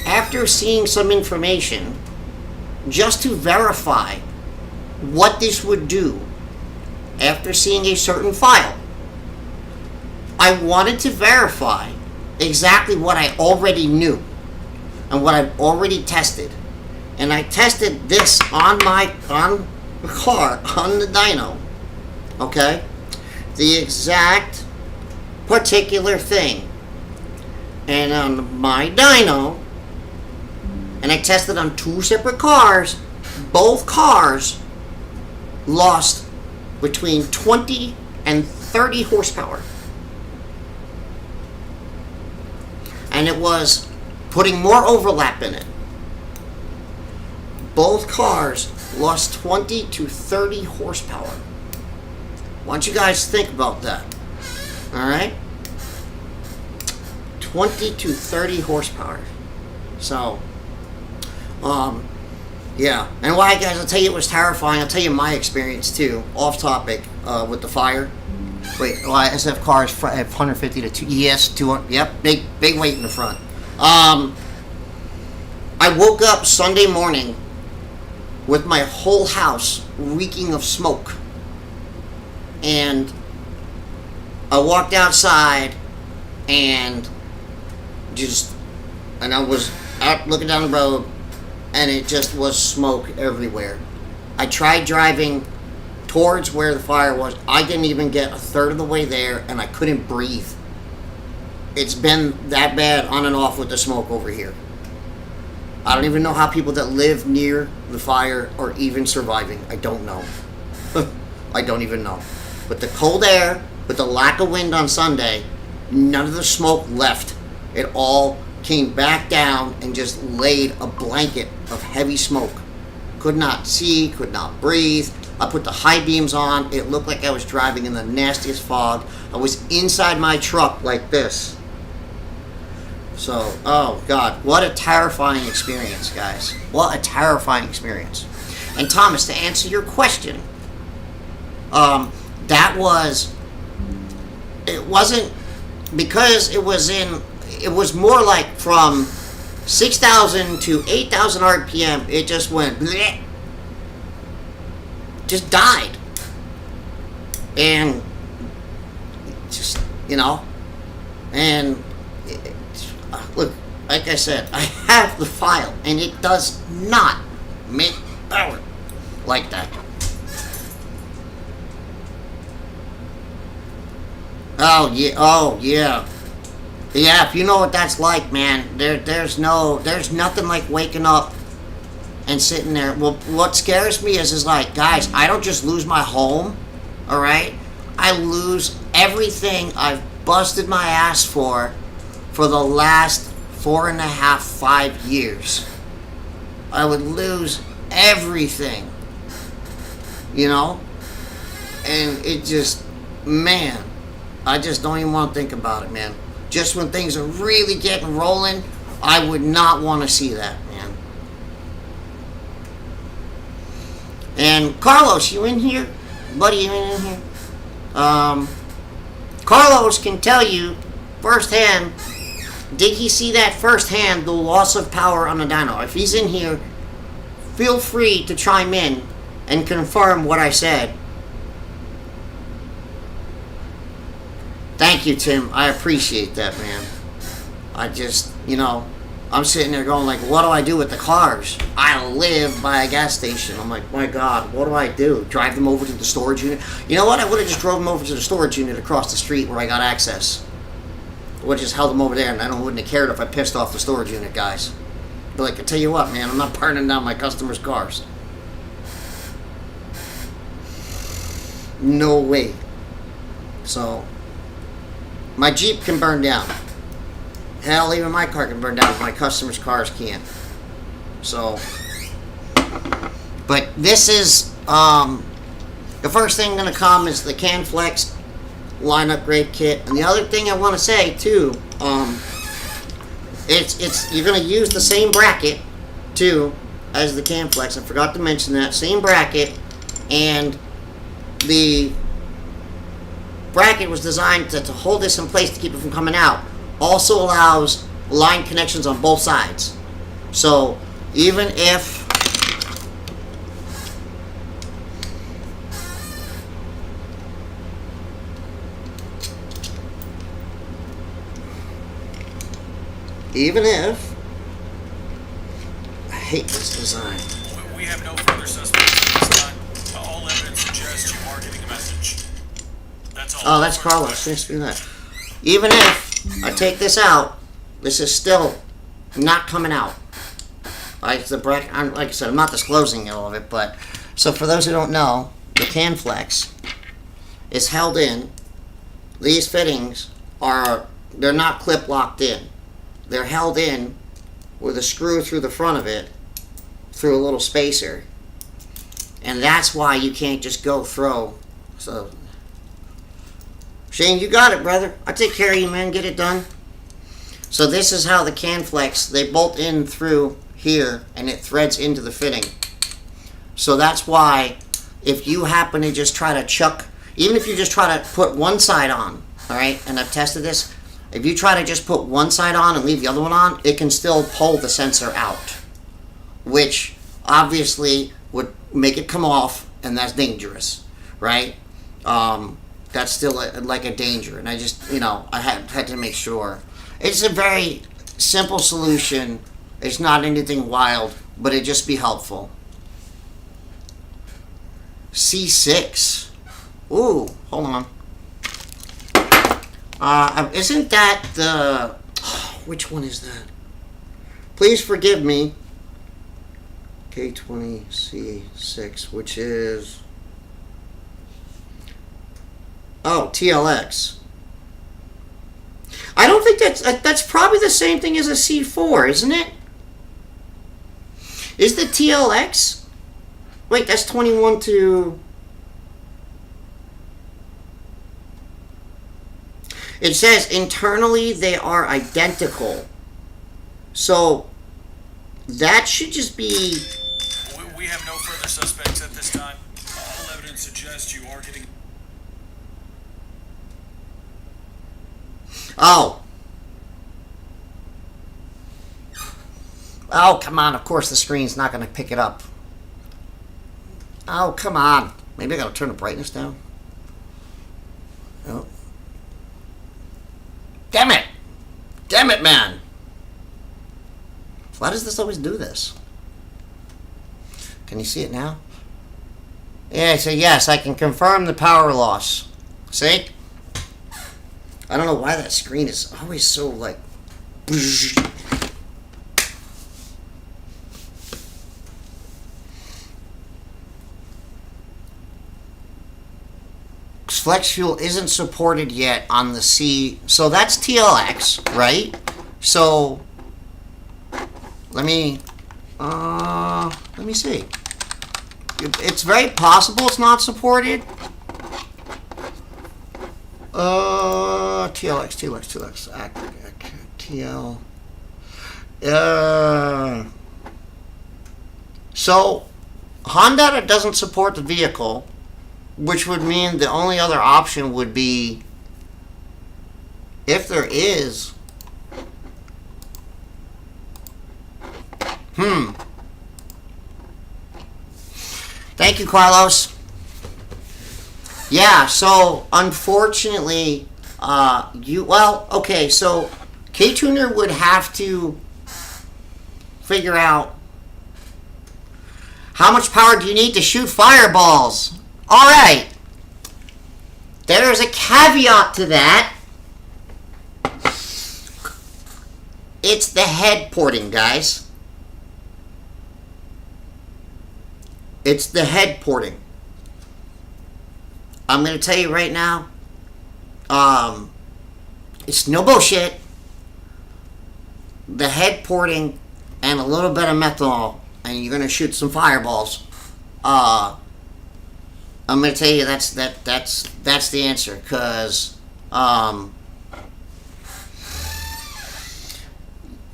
after seeing some information, just to verify what this would do, after seeing a certain file, I wanted to verify exactly what I already knew and what I've already tested. And I tested this on the car, on the dyno, okay? The exact particular thing. And on my dyno, and I tested on 2 separate cars, both cars lost between 20 and 30 horsepower. And it was putting more overlap in it. Both cars lost 20 to 30 horsepower. Why don't you guys think about that? Alright? 20 to 30 horsepower. So, yeah. And why, guys, I'll tell you it was terrifying. I'll tell you my experience, too. Off topic, with the fire. Wait, SF cars, 150 to 2. Yes, 200. Yep, big weight in the front. I woke up Sunday morning with my whole house reeking of smoke. And I walked outside and I was out looking down the road and it just was smoke everywhere. I tried driving towards where the fire was. I didn't even get a third of the way there and I couldn't breathe. It's been that bad on and off with the smoke over here. I don't even know how people that live near the fire are even surviving. I don't know. I don't even know. But the cold air, with the lack of wind on Sunday, none of the smoke left. It all came back down and just laid a blanket of heavy smoke. Could not see, could not breathe. I put the high beams on. It looked like I was driving in the nastiest fog. I was inside my truck like this. So, oh God, what a terrifying experience, guys. What a terrifying experience. And Thomas, to answer your question, it wasn't, because it was more like from 6,000 to 8,000 RPM, it just went, bleh, just died. And just, and look, like I said, I have the file, and it does not make power like that. Oh yeah. Yeah, if you know what that's like, man, there's nothing like waking up and sitting there. Well, what scares me is like, guys, I don't just lose my home, all right? I lose everything I've busted my ass for the last 4.5, 5 years. I would lose everything, and it just, man, I just don't even want to think about it, man. Just when things are really getting rolling, I would not want to see that, man. And Carlos, you in here? Buddy, you in here? Carlos can tell you firsthand, did he see that firsthand, the loss of power on the dyno? If he's in here, feel free to chime in and confirm what I said. Thank you, Tim. I appreciate that, man. I just, I'm sitting there going like, what do I do with the cars? I live by a gas station. I'm like, my God, what do I do? Drive them over to the storage unit? You know what? I would have just drove them over to the storage unit across the street where I got access. I would have just held them over there, and I wouldn't have cared if I pissed off the storage unit guys. But like, I tell you what, man, I'm not burning down my customers' cars. No way. So, my Jeep can burn down. Hell, even my car can burn down. My customers' cars can't. So, but this is, the first thing going to come is the Camflex line upgrade kit. And the other thing I want to say, too, you're going to use the same bracket, too, as the Camflex. I forgot to mention that. Same bracket, and the bracket was designed to hold this in place to keep it from coming out. Also allows line connections on both sides. So even if I hate this design. We have no further suspects at this time. All evidence suggests you are getting a message. That's all. Oh, that's Carlos. Let's do that. Even if I take this out, this is still not coming out. Like the bracket, like I said, I'm not disclosing all of it, but so for those who don't know, the Camflex is held in. These fittings they're not clip locked in. They're held in with a screw through the front of it, through a little spacer, and that's why you can't just go throw. So, Shane, you got it, brother. I'll take care of you, man. Get it done. So this is how the Camflex, they bolt in through here, and it threads into the fitting. So that's why if you happen to just try to chuck, even if you just try to put one side on, all right, and I've tested this, if you try to just put one side on and leave the other one on, it can still pull the sensor out, which obviously would make it come off, and that's dangerous, right? That's still like a danger, and I just, I had to make sure. It's a very simple solution. It's not anything wild, but it'd just be helpful. C6. Ooh, hold on. Isn't that the... which one is that? Please forgive me. K20c6, which is... oh, TLX. I don't think that's probably the same thing as a C4, isn't it? Is the TLX? Wait, that's 21 to... it says internally they are identical. So that should just be... we have no further suspects at this time. All evidence suggests you are getting... oh. Oh, come on. Of course the screen's not going to pick it up. Oh, come on. Maybe I got to turn the brightness down. Oh. Damn it! Damn it, man! Why does this always do this? Can you see it now? Yeah, so yes, I can confirm the power loss. See? I don't know why that screen is always so like... Flex fuel isn't supported yet on the C. So that's TLX, right? So let me see. It's very possible it's not supported. TLX, TL. So Honda doesn't support the vehicle, which would mean the only other option would be, if there is, Thank you, Carlos. Yeah, so unfortunately, okay, so K-Tuner would have to figure out how much power do you need to shoot fireballs. All right, there's a caveat to that. It's the head porting, guys. It's the head porting. I'm going to tell you right now, it's no bullshit. The head porting and a little bit of methanol, and you're going to shoot some fireballs. I'm going to tell you that's the answer, because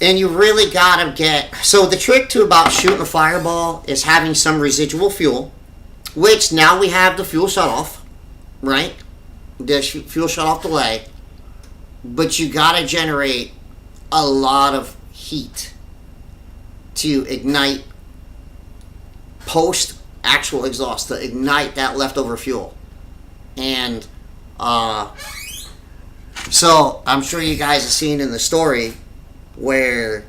and you really gotta get... So the trick to about shooting a fireball is having some residual fuel, which now we have the fuel shut off, right? The fuel shut off delay. But you gotta generate a lot of heat to ignite post actual exhaust, to ignite that leftover fuel. And so I'm sure you guys have seen in the story where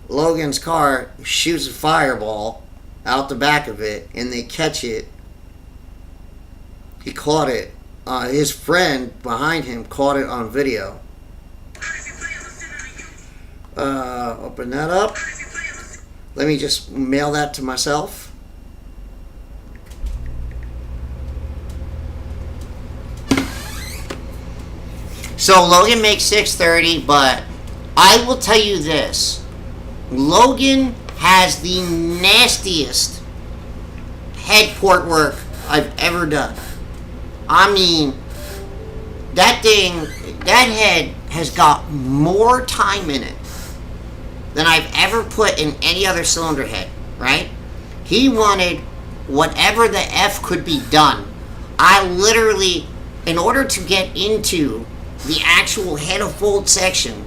Logan's car shoots a fireball out the back of it, and they catch it. He caught it. His friend behind him caught it on video. Open that up. Let me just mail that to myself. So Logan makes 630, but I will tell you this. Logan has the nastiest head port work I've ever done. I mean, that head has got more time in it than I've ever put in any other cylinder head, right? He wanted whatever the F could be done. I literally, in order to get into the actual head of fold section,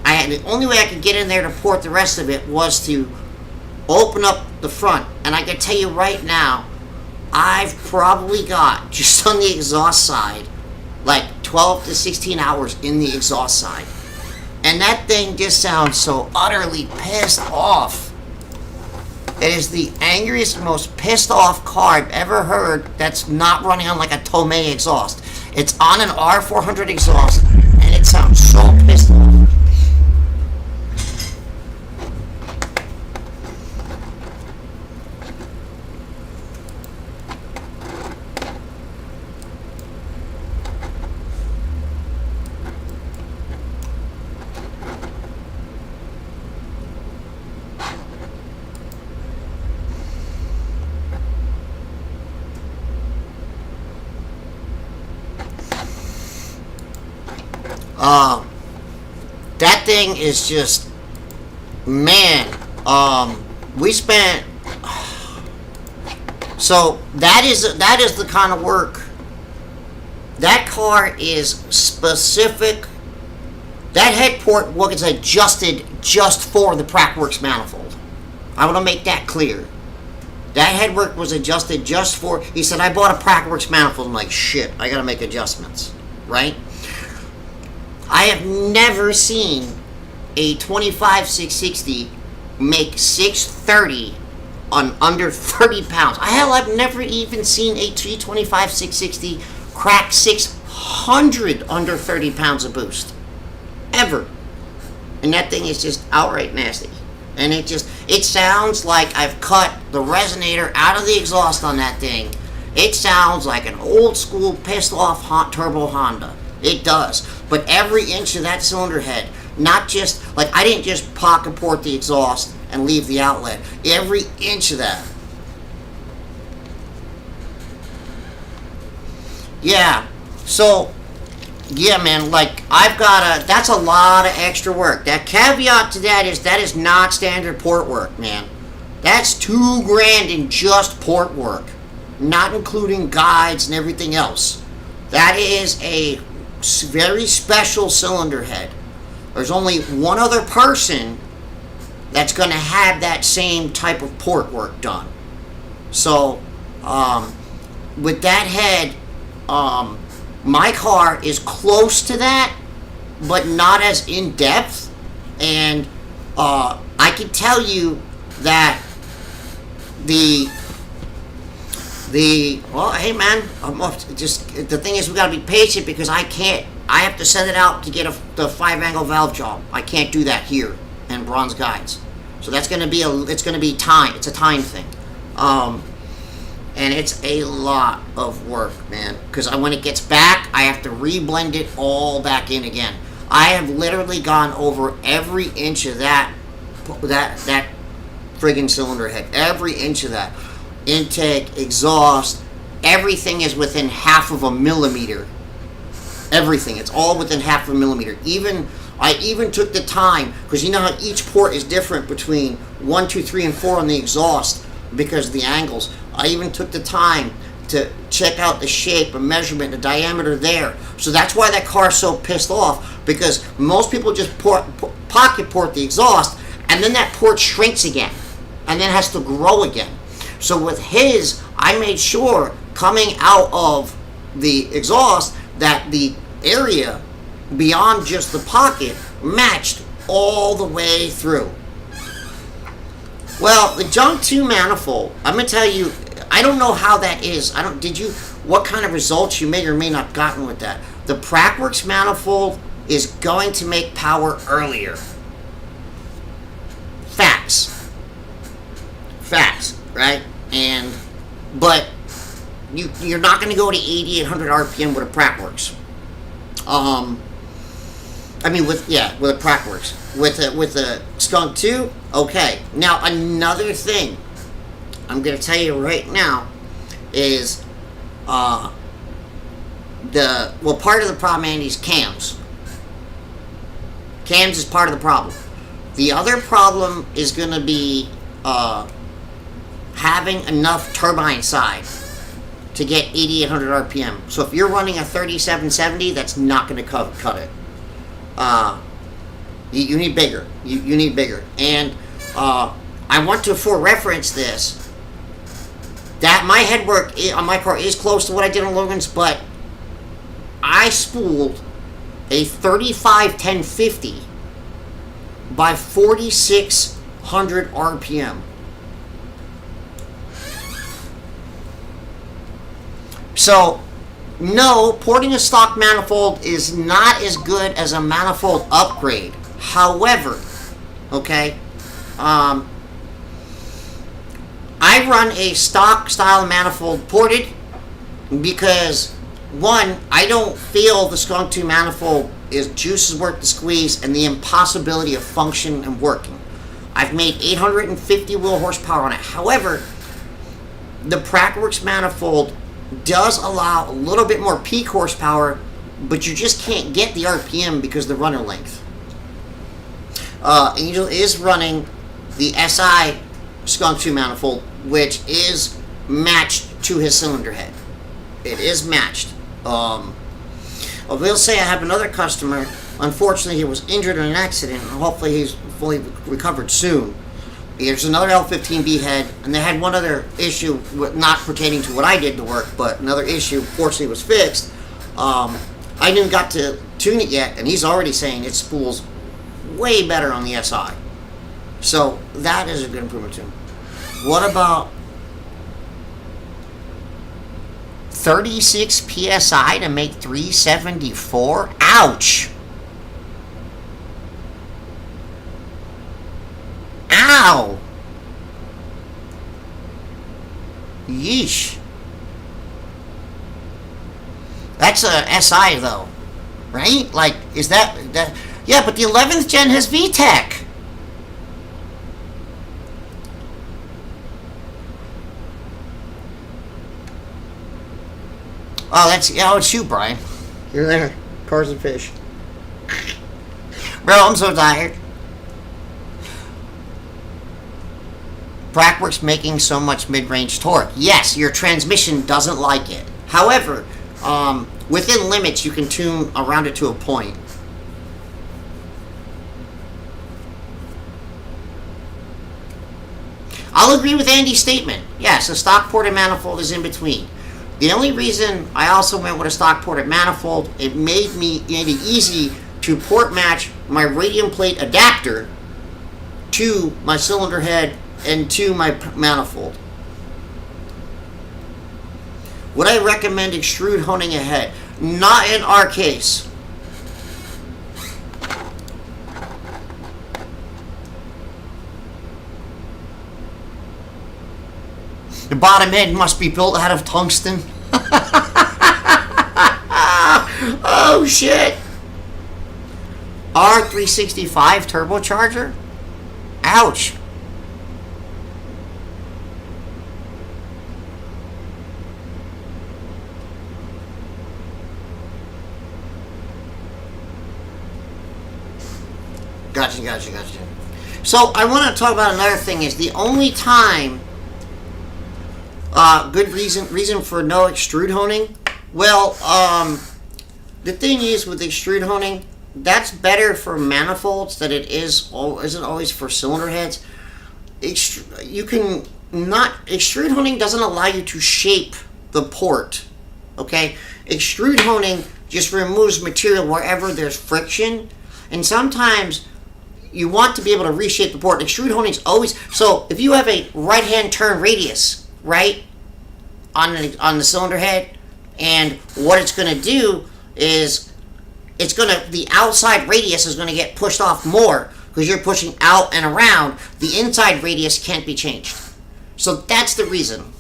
the only way I could get in there to port the rest of it was to open up the front. And I can tell you right now, I've probably got, just on the exhaust side, like 12 to 16 hours in the exhaust side. And that thing just sounds so utterly pissed off. It is the angriest, most pissed off car I've ever heard that's not running on like a Tomei exhaust. It's on an R400 exhaust, and it sounds so pissed off. That thing is just, man, we spent, so that is the kind of work. That car is specific. That head port was adjusted just for the Prackworks manifold. I want to make that clear. That head work was adjusted just for, he said, I bought a Prackworks manifold. I'm like, shit, I got to make adjustments, right? I have never seen a 25-660 make 630 on under 30 pounds. Hell, I've never even seen a 25-660 crack 600 under 30 pounds of boost. Ever. And that thing is just outright nasty. And it sounds like I've cut the resonator out of the exhaust on that thing. It sounds like an old school pissed off turbo Honda. It does. But every inch of that cylinder head, not just, like, I didn't just pocket port the exhaust and leave the outlet. Every inch of that. Yeah. So, yeah, man, like, that's a lot of extra work. That caveat to that is not standard port work, man. That's $2,000 in just port work, not including guides and everything else. That is a very special cylinder head. There's only one other person that's going to have that same type of port work done. So, with that head, my car is close to that, but not as in depth. And I can tell you that well, hey man, the thing is we gotta be patient because I have to send it out to get the 5-angle valve job. I can't do that here in Bronze Guides. So that's gonna be it's a time thing. And it's a lot of work, man. Because when it gets back, I have to reblend it all back in again. I have literally gone over every inch of that friggin' cylinder head. Every inch of that. Intake, exhaust, everything is within half of a millimeter. Everything. It's all within half of a millimeter. I even took the time, because you know how each port is different between 1, 2, 3, and 4 on the exhaust because of the angles. I even took the time to check out the shape, the measurement, the diameter there. So that's why that car is so pissed off, because most people just pocket port the exhaust, and then that port shrinks again, and then has to grow again. So with his, I made sure coming out of the exhaust that the area beyond just the pocket matched all the way through. Well, the Junk 2 manifold, I'm gonna tell you, I don't know how that is. What kind of results you may or may not have gotten with that. The Prackworks manifold is going to make power earlier. Facts, right? But you're not going to go to 8800 RPM with a Prackworks. With a Prackworks. With a Skunk 2, okay. Now another thing I'm going to tell you right now is part of the problem, Andy, is cams. Cams is part of the problem. The other problem is going to be having enough turbine side to get 8800 RPM. So if you're running a 3770, that's not going to cut it. You need bigger. You need bigger. And I want to, for reference this, that my headwork on my car is close to what I did on Logan's, but I spooled a 351050 by 4600 RPM. So, no, porting a stock manifold is not as good as a manifold upgrade. However, okay, I run a stock style manifold ported because, one, I don't feel the Skunk 2 manifold is juices worth the squeeze and the impossibility of function and working. I've made 850 wheel horsepower on it. However, the Prackworks manifold does allow a little bit more peak horsepower, but you just can't get the RPM because of the runner length. Angel is running the SI Skunk 2 manifold, which is matched to his cylinder head. It is matched. I will say I have another customer. Unfortunately, he was injured in an accident, and hopefully he's fully recovered soon. There's another L15B head, and they had one other issue, not pertaining to what I did to work, but another issue, fortunately, was fixed. I didn't got to tune it yet, and he's already saying it spools way better on the SI. So that is a good improvement too. What about 36 PSI to make 374? Ouch! Ow! Yeesh. That's a SI though, right? Like, is that... Yeah, but the 11th gen has VTEC. Oh, it's you, Brian. You're there. Cars and fish. Bro, I'm so tired. Prackworks making so much mid-range torque. Yes, your transmission doesn't like it. However, within limits, you can tune around it to a point. I'll agree with Andy's statement. Yes, a stock ported manifold is in between. The only reason I also went with a stock ported manifold, it made it easy to port match my radium plate adapter to my cylinder head and to my manifold. Would I recommend extrude honing a head? Not in our case. The bottom end must be built out of tungsten. Oh shit. R365 turbocharger? Ouch. Gotcha. So I want to talk about another thing. Is the only time good reason for no extrude honing. Well, the thing is with extrude honing, that's better for manifolds than it isn't always for cylinder heads. Extrude honing doesn't allow you to shape the port. Okay, extrude honing just removes material wherever there's friction, and sometimes you want to be able to reshape the port. Extrude honing is always so. If you have a right-hand turn radius, right, on the cylinder head, and what it's going to do is the outside radius is going to get pushed off more because you're pushing out and around. The inside radius can't be changed. So that's the reason.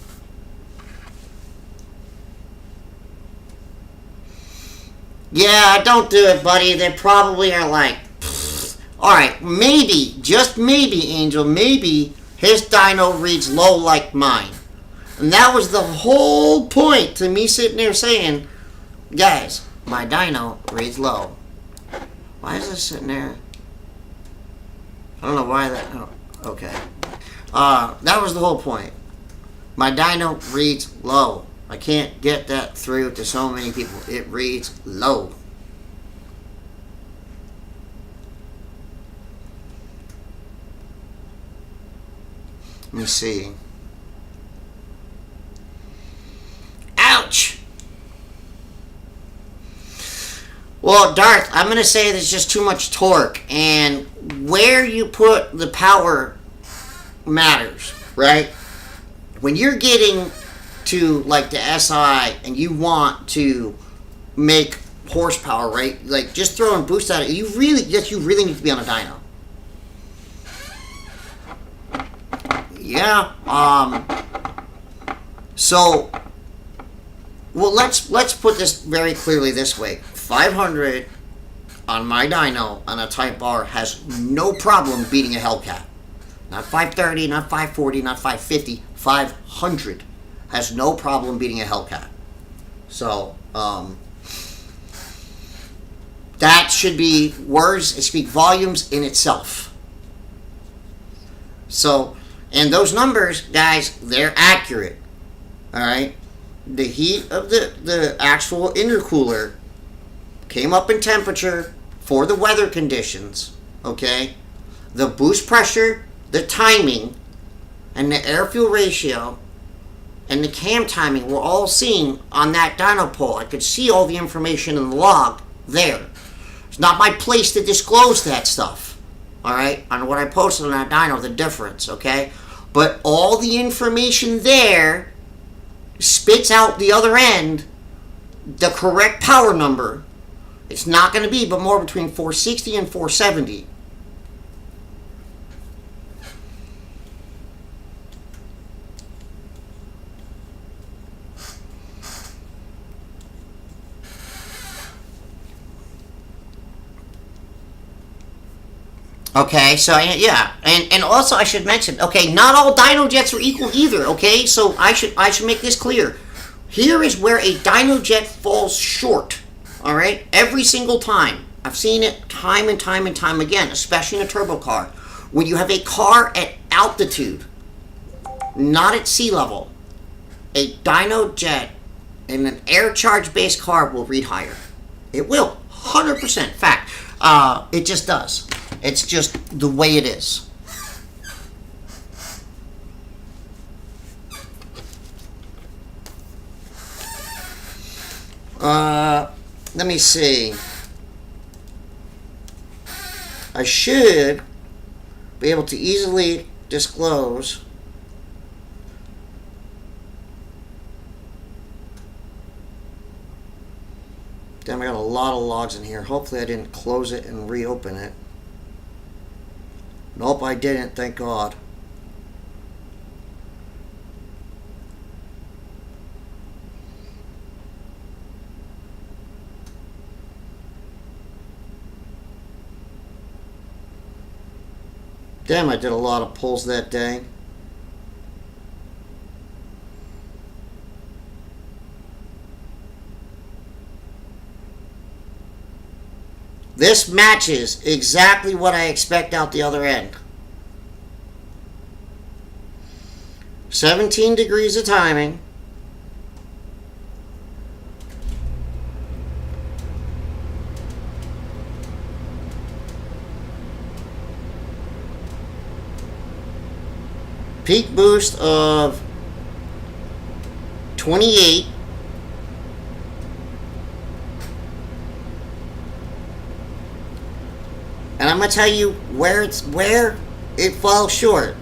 Yeah, don't do it, buddy. They probably are like, alright, maybe, just maybe, Angel, maybe his dyno reads low like mine. And that was the whole point to me sitting there saying, guys, my dyno reads low. Why is this sitting there? I don't know why that... Oh, okay. That was the whole point. My dyno reads low. I can't get that through to so many people. It reads low. Let me see. Ouch! Well, Darth, I'm going to say there's just too much torque, and where you put the power matters, right? When you're getting to, like, the SI, and you want to make horsepower, right? Like, just throwing boost at it, you really need to be on a dyno. Yeah, so, well, let's put this very clearly this way. 500 on my dyno on a Type R has no problem beating a Hellcat. Not 530, not 540, not 550, 500 has no problem beating a Hellcat. So, that should be words, speak volumes in itself. So, and those numbers, guys, they're accurate. Alright? The heat of the actual intercooler came up in temperature for the weather conditions. Okay? The boost pressure, the timing, and the air-fuel ratio, and the cam timing were all seen on that dyno pole. I could see all the information in the log there. It's not my place to disclose that stuff. Alright? On what I posted on that dyno, the difference. Okay? But all the information there spits out the other end the correct power number. It's not going to be but more between 460 and 470. Okay, so yeah, and also I should mention, okay, not all dyno jets are equal either, okay? So I should make this clear. Here is where a dyno jet falls short, all right? Every single time. I've seen it time and time and time again, especially in a turbo car. When you have a car at altitude, not at sea level, a dyno jet in an air charge based car will read higher. It will, 100% fact. It just does. It's just the way it is. Let me see. I should be able to easily disclose damn, I got a lot of logs in here. Hopefully I didn't close it and reopen it. Nope, I didn't, thank God. Damn, I did a lot of pulls that day. This matches exactly what I expect out the other end. 17 degrees of timing. Peak boost of 28. And I'm going to tell you where it falls short.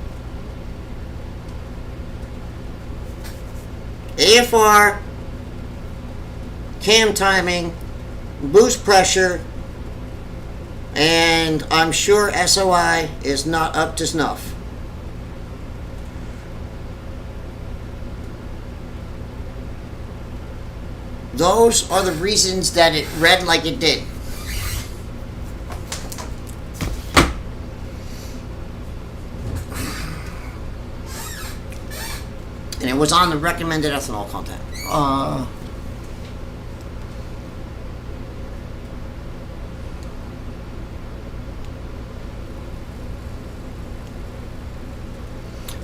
AFR, cam timing, boost pressure, and I'm sure SOI is not up to snuff. Those are the reasons that it read like it did. And it was on the recommended ethanol content.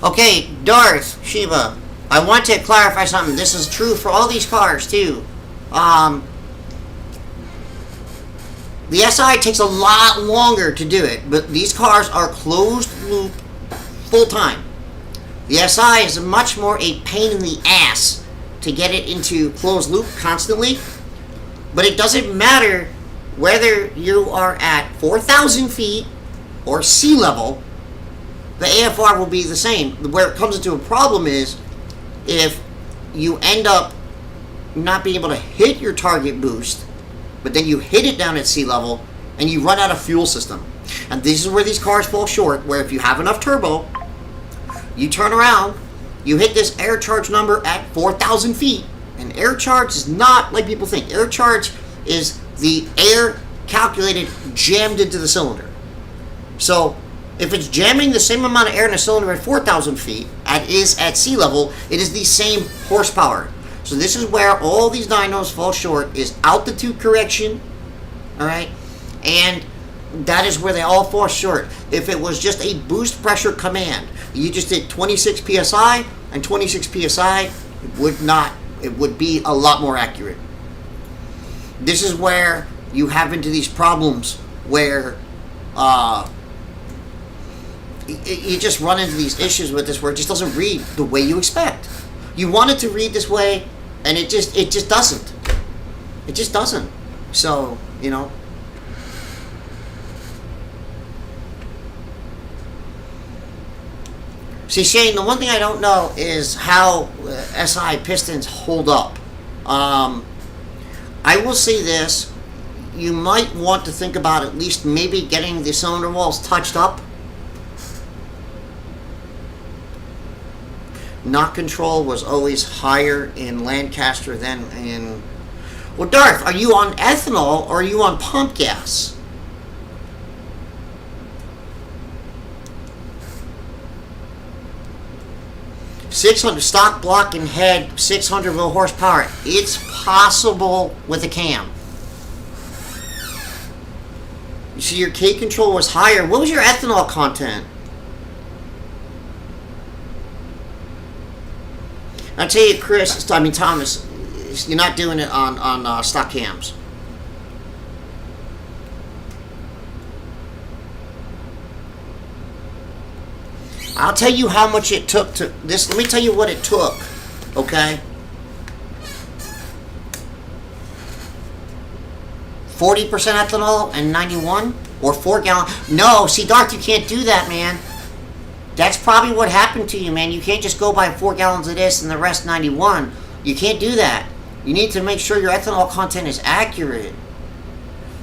Okay, Darth, Shiva, I want to clarify something. This is true for all these cars, too. The SI takes a lot longer to do it, but these cars are closed loop full time. The SI is much more a pain in the ass to get it into closed loop constantly, but it doesn't matter whether you are at 4,000 feet or sea level, the AFR will be the same. Where it comes into a problem is if you end up not being able to hit your target boost, but then you hit it down at sea level and you run out of fuel system. And this is where these cars fall short, where if you have enough turbo, you turn around, you hit this air charge number at 4,000 feet. And air charge is not like people think. Air charge is the air calculated jammed into the cylinder. So if it's jamming the same amount of air in a cylinder at 4,000 feet as is at sea level, it is the same horsepower. So this is where all these dynos fall short, is altitude correction, all right? And that is where they all fall short. If it was just a boost pressure command, you just did 26 psi and 26 psi, it would be a lot more accurate. This is where you have into these problems where you just run into these issues with this where it just doesn't read the way you expect. You want it to read this way, and it just doesn't. It just doesn't. So, you know. See, Shane, the one thing I don't know is how SI pistons hold up. I will say this. You might want to think about at least maybe getting the cylinder walls touched up. Knock control was always higher in Lancaster than in... Well, Darth, are you on ethanol or are you on pump gas? .600 stock block and head, 600 low horsepower. It's possible with a cam. You see, your K control was higher. What was your ethanol content? I'll tell you, Thomas, you're not doing it on stock cams. I'll tell you how much it took to this. Let me tell you what it took, okay? 40% ethanol and 91 or 4 gallon. No, see, Darth, you can't do that, man. That's probably what happened to you, man. You can't just go buy 4 gallons of this and the rest 91. You can't do that. You need to make sure your ethanol content is accurate.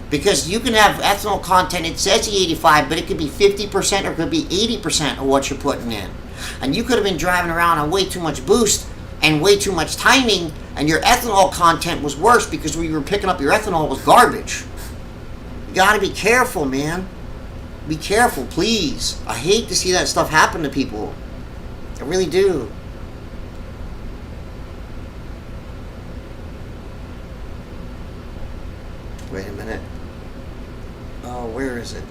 Because you can have ethanol content, it says the 85, but it could be 50% or it could be 80% of what you're putting in. And you could have been driving around on way too much boost and way too much timing, and your ethanol content was worse because where you were picking up your ethanol was garbage. You gotta be careful, man. Be careful, please. I hate to see that stuff happen to people. I really do. Wait a minute. Oh, where is it?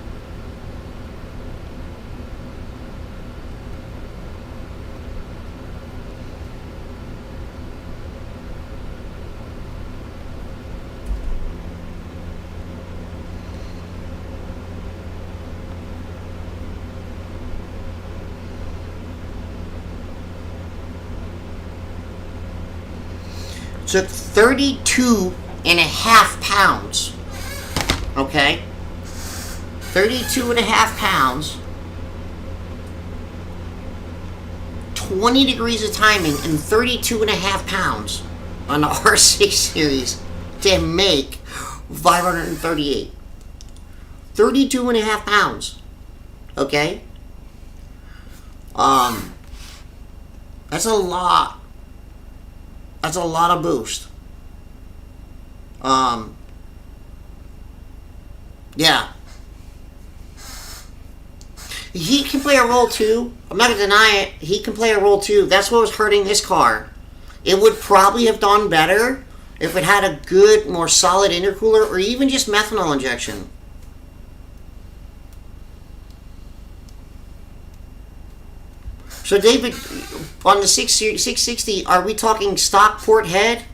Took 32 and a half pounds. Okay? 32 and a half pounds. 20 degrees of timing and 32 and a half pounds on the R6 series to make 538. 32 and a half pounds. Okay? That's a lot. That's a lot of boost. Yeah. He can play a role too. I'm not gonna deny it. He can play a role too. That's what was hurting this car. It would probably have done better if it had a good, more solid intercooler or even just methanol injection. So David, on the 660, are we talking stock port head?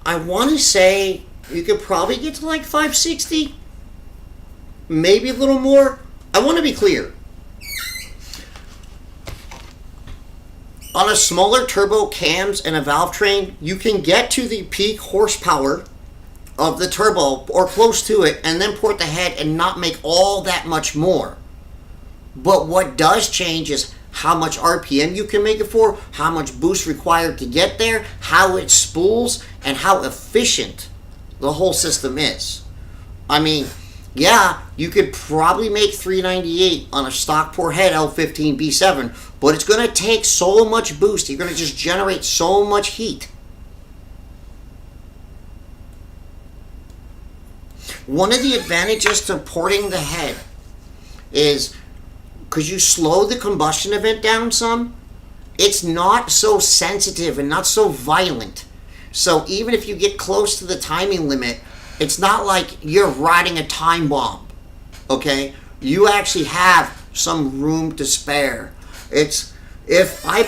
I want to say you could probably get to like 560, maybe a little more. I want to be clear. On a smaller turbo cams and a valve train, you can get to the peak horsepower of the turbo or close to it and then port the head and not make all that much more. But what does change is how much RPM you can make it for, how much boost required to get there, how it spools, and how efficient the whole system is. I mean, yeah, you could probably make 398 on a stock port head L15 B7, but it's going to take so much boost. You're going to just generate so much heat. One of the advantages to porting the head is because you slow the combustion event down some, it's not so sensitive and not so violent. So even if you get close to the timing limit, it's not like you're riding a time bomb, okay? You actually have some room to spare. It's, if I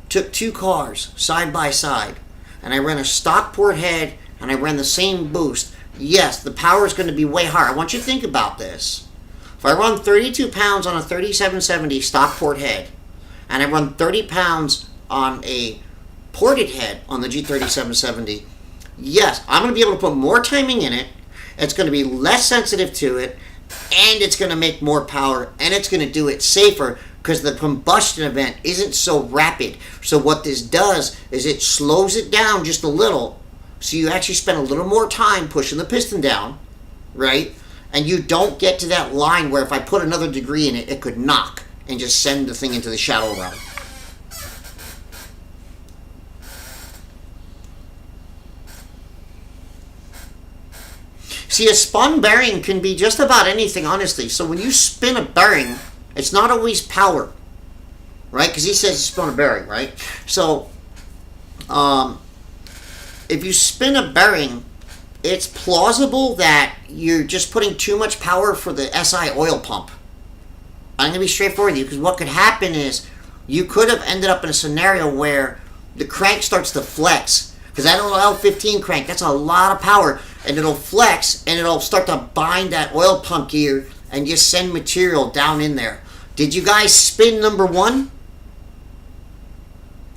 took two cars side by side and I ran a stock port head and I ran the same boost, yes, the power is going to be way higher. I want you to think about this. If I run 32 pounds on a 3770 stock port head and I run 30 pounds on a ported head on the G3770, yes, I'm going to be able to put more timing in it. It's going to be less sensitive to it, and it's going to make more power, and it's going to do it safer because the combustion event isn't so rapid. So what this does is it slows it down just a little, so you actually spend a little more time pushing the piston down, right? And you don't get to that line where if I put another degree in it, it could knock and just send the thing into the shadow realm. See, a spun bearing can be just about anything, honestly. So when you spin a bearing, it's not always power, right? Because he says you spin a bearing, right? So if you spin a bearing, it's plausible that you're just putting too much power for the SI oil pump. I'm going to be straightforward with you, because what could happen is you could have ended up in a scenario where the crank starts to flex. Because that little L15 crank, that's a lot of power. And it'll flex, and it'll start to bind that oil pump gear and just send material down in there. Did you guys spin number one?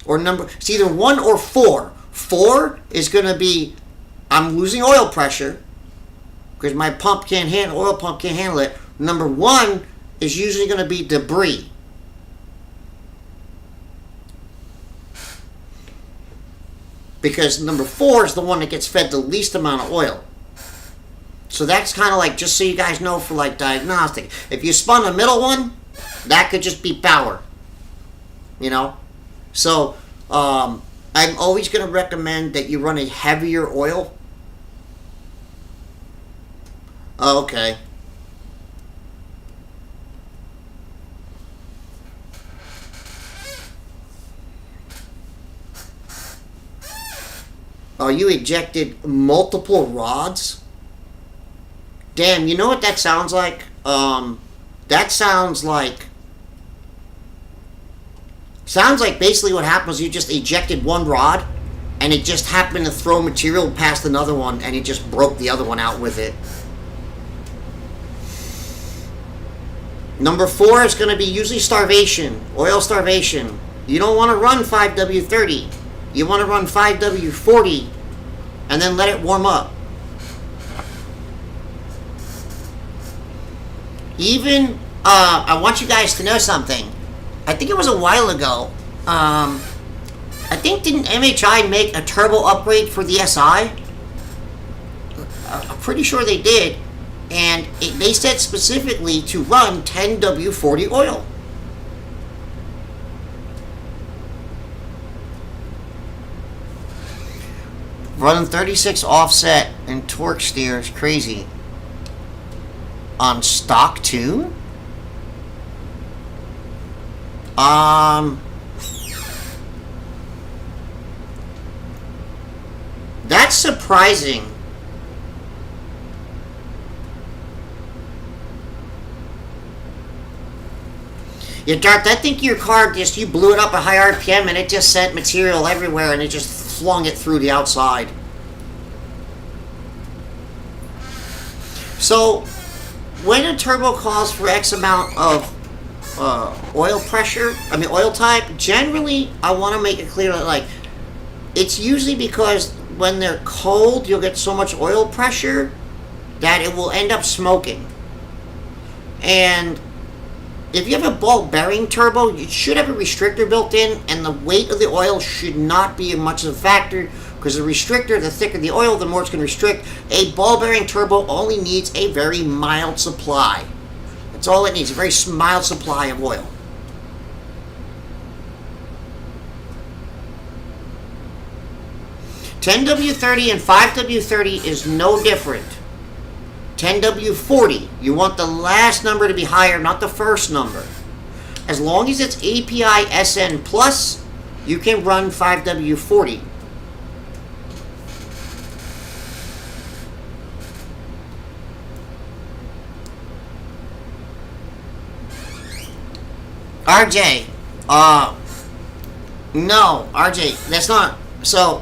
Or number, it's either 1 or 4. 4 is going to be, I'm losing oil pressure because my pump can't handle, oil pump can't handle it. Number 1 is usually going to be debris. Because number 4 is the one that gets fed the least amount of oil. So that's kind of like, just so you guys know, for like diagnostic. If you spun the middle one, that could just be power. You know? So, I'm always going to recommend that you run a heavier oil. Oh, okay. Oh, you ejected multiple rods? Damn, you know what that sounds like? That sounds like basically what happens, you just ejected one rod, and it just happened to throw material past another one, and it just broke the other one out with it. Number 4 is going to be usually starvation, oil starvation. You don't want to run 5W30. You want to run 5W40, and then let it warm up. Even, I want you guys to know something. I think it was a while ago. I think, didn't MHI make a turbo upgrade for the SI? I'm pretty sure they did. And they said specifically to run 10W40 oil. Running 36 offset and torque steer is crazy. On stock tune? That's surprising. Yeah, Darth, I think your car just, you blew it up at high RPM and it just sent material everywhere and it just flung it through the outside. So, when a turbo calls for X amount of oil pressure, oil type, generally I want to make it clear that, like, it's usually because when they're cold, you'll get so much oil pressure that it will end up smoking. And if you have a ball bearing turbo, you should have a restrictor built in, and the weight of the oil should not be much of a factor, because the restrictor, the thicker the oil, the more it's going to restrict. A ball bearing turbo only needs a very mild supply. That's all it needs, a very mild supply of oil. $10W30 and $5W30 is no different. $10W40, you want the last number to be higher, not the first number. As long as it's API SN plus, you can run 5W40. RJ, no, RJ, that's not, so,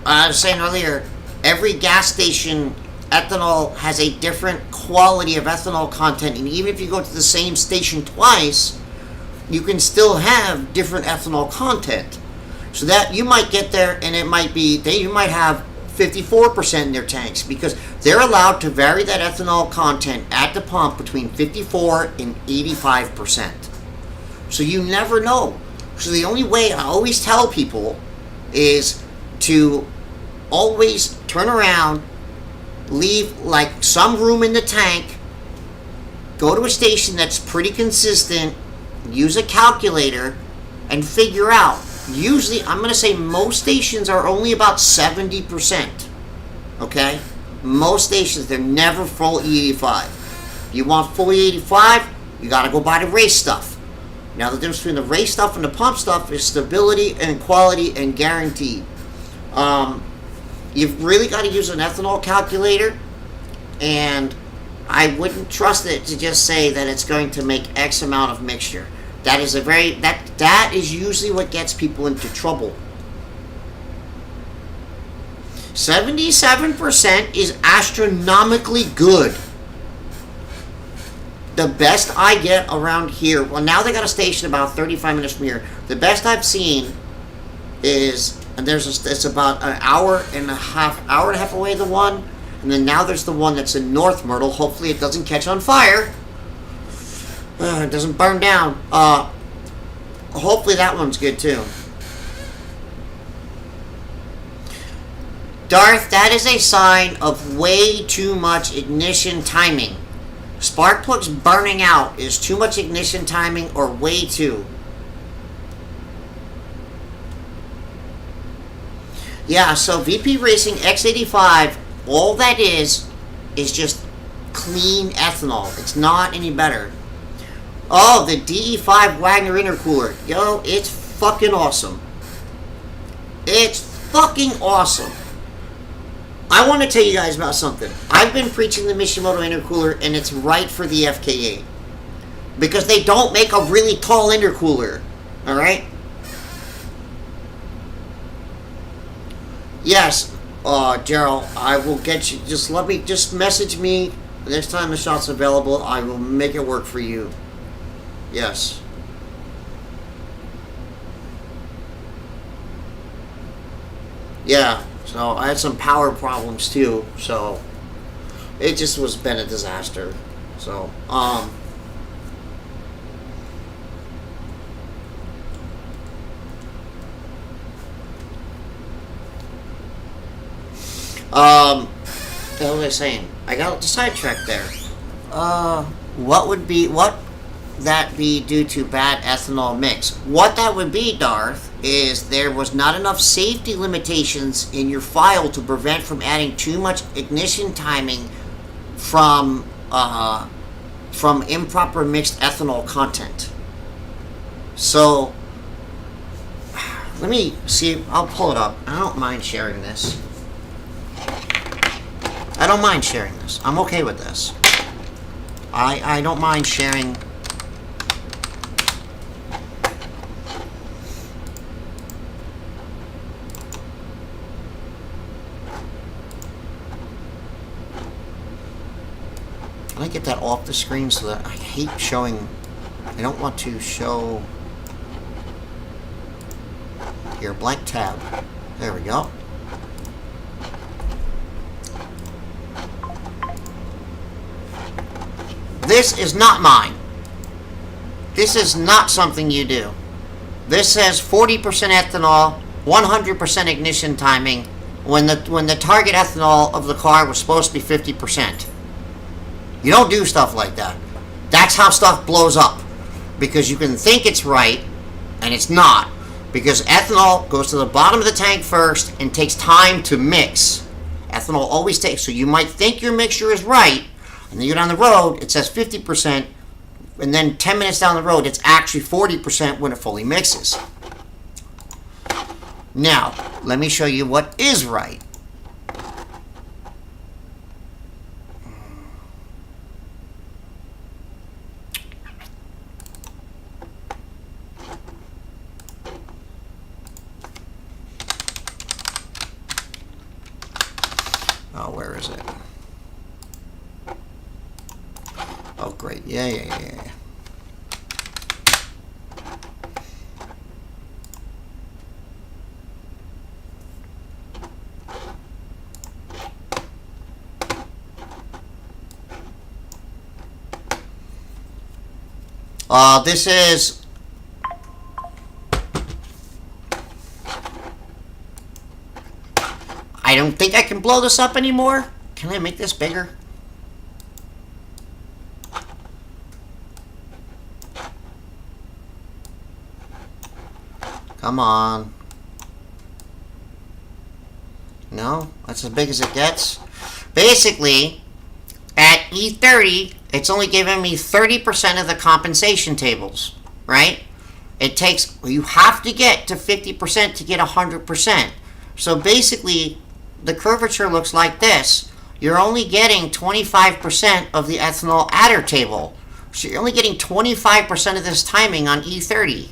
I was saying earlier, every gas station ethanol has a different quality of ethanol content, and even if you go to the same station twice, you can still have different ethanol content. So that you might get there and it might be, you might have 54% in their tanks, because they're allowed to vary that ethanol content at the pump between 54 and 85%. So you never know. So the only way I always tell people is to always turn around, leave like some room in the tank, go to a station that's pretty consistent, use a calculator, and figure out. Usually, I'm going to say most stations are only about 70%. Okay? Most stations, they're never full E85. If you want full E85, you got to go buy the race stuff. Now, the difference between the race stuff and the pump stuff is stability and quality and guaranteed. You've really got to use an ethanol calculator, and I wouldn't trust it to just say that it's going to make X amount of mixture. That is that is usually what gets people into trouble. 77% is astronomically good. The best I get around here, well, now they got a station about 35 minutes from here. The best I've seen is, and it's about an hour and a half away, the one, and then now there's the one that's in North Myrtle. Hopefully it doesn't catch on fire. It doesn't burn down. Hopefully that one's good too. Darth, that is a sign of way too much ignition timing. Spark plugs burning out is too much ignition timing or way too. Yeah, so VP Racing X85, all that is just clean ethanol. It's not any better. Oh, the DE5 Wagner intercooler. Yo, it's fucking awesome. It's fucking awesome. I want to tell you guys about something. I've been preaching the Mishimoto intercooler, and it's right for the FK8. Because they don't make a really tall intercooler. Alright? Yes, Gerald, I will get you. Just message me the next time the shot's available. I will make it work for you. Yes. Yeah, so I had some power problems too, so it just was been a disaster. So, what was I saying? I got sidetracked there. What would that be due to bad ethanol mix? What that would be, Darth, is there was not enough safety limitations in your file to prevent from adding too much ignition timing from improper mixed ethanol content. So, let me see. I'll pull it up. I don't mind sharing this. I don't mind sharing this. I'm okay with this. I don't mind sharing. Can I get that off the screen so that I hate showing. I don't want to show. Here, blank tab. There we go. This is not mine. This is not something you do. This says 40% ethanol, 100% ignition timing, when the target ethanol of the car was supposed to be 50%. You don't do stuff like that. That's how stuff blows up. Because you can think it's right, and it's not. Because ethanol goes to the bottom of the tank first and takes time to mix. Ethanol always takes, so you might think your mixture is right, and then you're down the road, it says 50%, and then 10 minutes down the road, it's actually 40% when it fully mixes. Now, let me show you what is right. Oh, where is it? Oh, great. Yeah. This is... I don't think I can blow this up anymore. Can I make this bigger? Come on. No? That's as big as it gets? Basically, at E30, it's only giving me 30% of the compensation tables, right? It takes, you have to get to 50% to get 100%. So basically, the curvature looks like this. You're only getting 25% of the ethanol adder table. So you're only getting 25% of this timing on E30.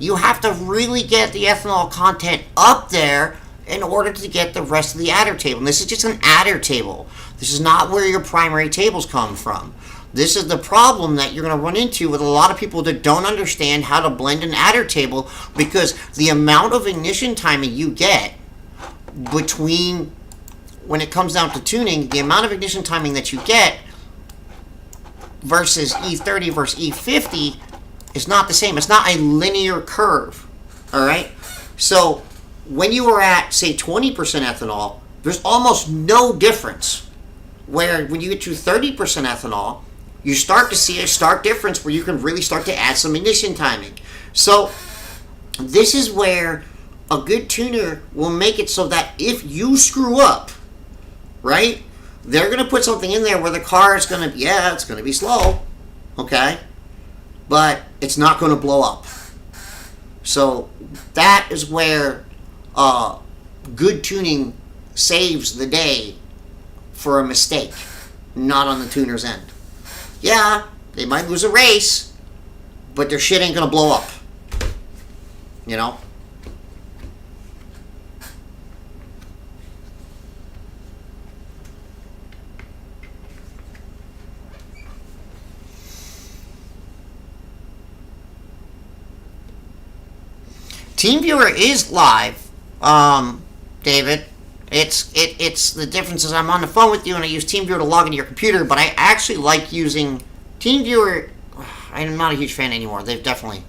You have to really get the ethanol content up there in order to get the rest of the adder table. And this is just an adder table. This is not where your primary tables come from. This is the problem that you're going to run into with a lot of people that don't understand how to blend an adder table, because the amount of ignition timing you get between, when it comes down to tuning, the amount of ignition timing that you get versus E30 versus E50 is not the same. It's not a linear curve. Alright? So when you were at, say, 20% ethanol, there's almost no difference. Where when you get to 30% ethanol, you start to see a stark difference where you can really start to add some ignition timing. So this is where a good tuner will make it so that if you screw up, right, they're going to put something in there where the car is going to, it's going to be slow, okay, but it's not going to blow up. So that is where good tuning saves the day for a mistake, not on the tuner's end. Yeah, they might lose a race, but their shit ain't going to blow up, you know? TeamViewer is live, David. It's the difference is I'm on the phone with you and I use TeamViewer to log into your computer, but I actually like using TeamViewer. I'm not a huge fan anymore. They've definitely.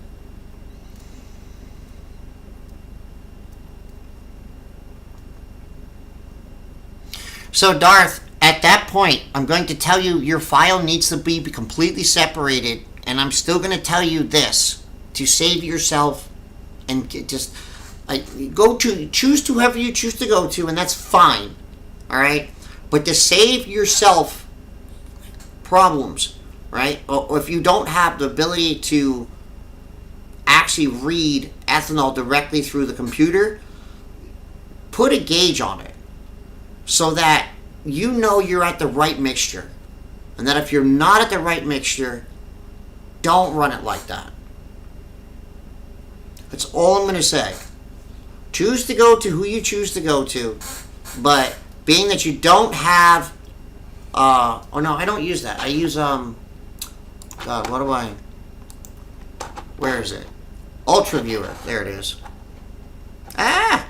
So Darth, at that point, I'm going to tell you your file needs to be completely separated, and I'm still going to tell you this to save yourself. And just choose to whoever you choose to go to, and that's fine, all right? But to save yourself problems, right? Or if you don't have the ability to actually read ethanol directly through the computer, put a gauge on it so that you know you're at the right mixture. And that if you're not at the right mixture, don't run it like that. That's all I'm going to say. Choose to go to who you choose to go to, but being that you don't have, oh no, I don't use that. I use, God, what do I, where is it? UltraViewer, there it is. I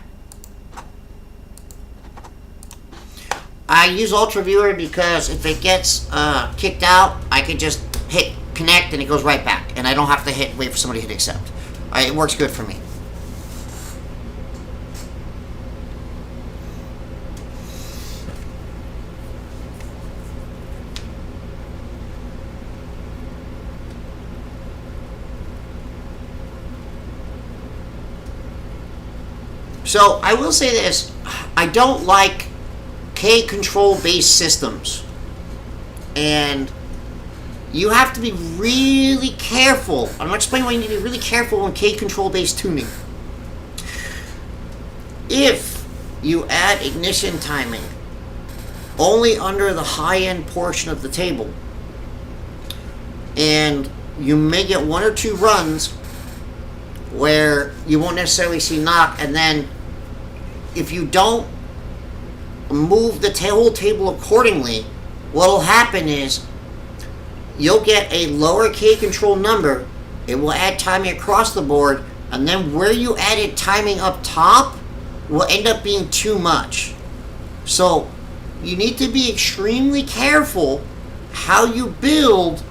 use UltraViewer because if it gets kicked out, I can just hit connect and it goes right back, and I don't have to wait for somebody to hit accept. It works good for me. So I will say this, I don't like K-control based systems, and you have to be really careful. I'm not explaining why you need to be really careful on K-control based tuning. If you add ignition timing only under the high-end portion of the table, and you may get one or two runs where you won't necessarily see knock, and then if you don't move the whole table accordingly, what will happen is you'll get a lower K control number, it will add timing across the board, and then where you added timing up top will end up being too much. So you need to be extremely careful how you build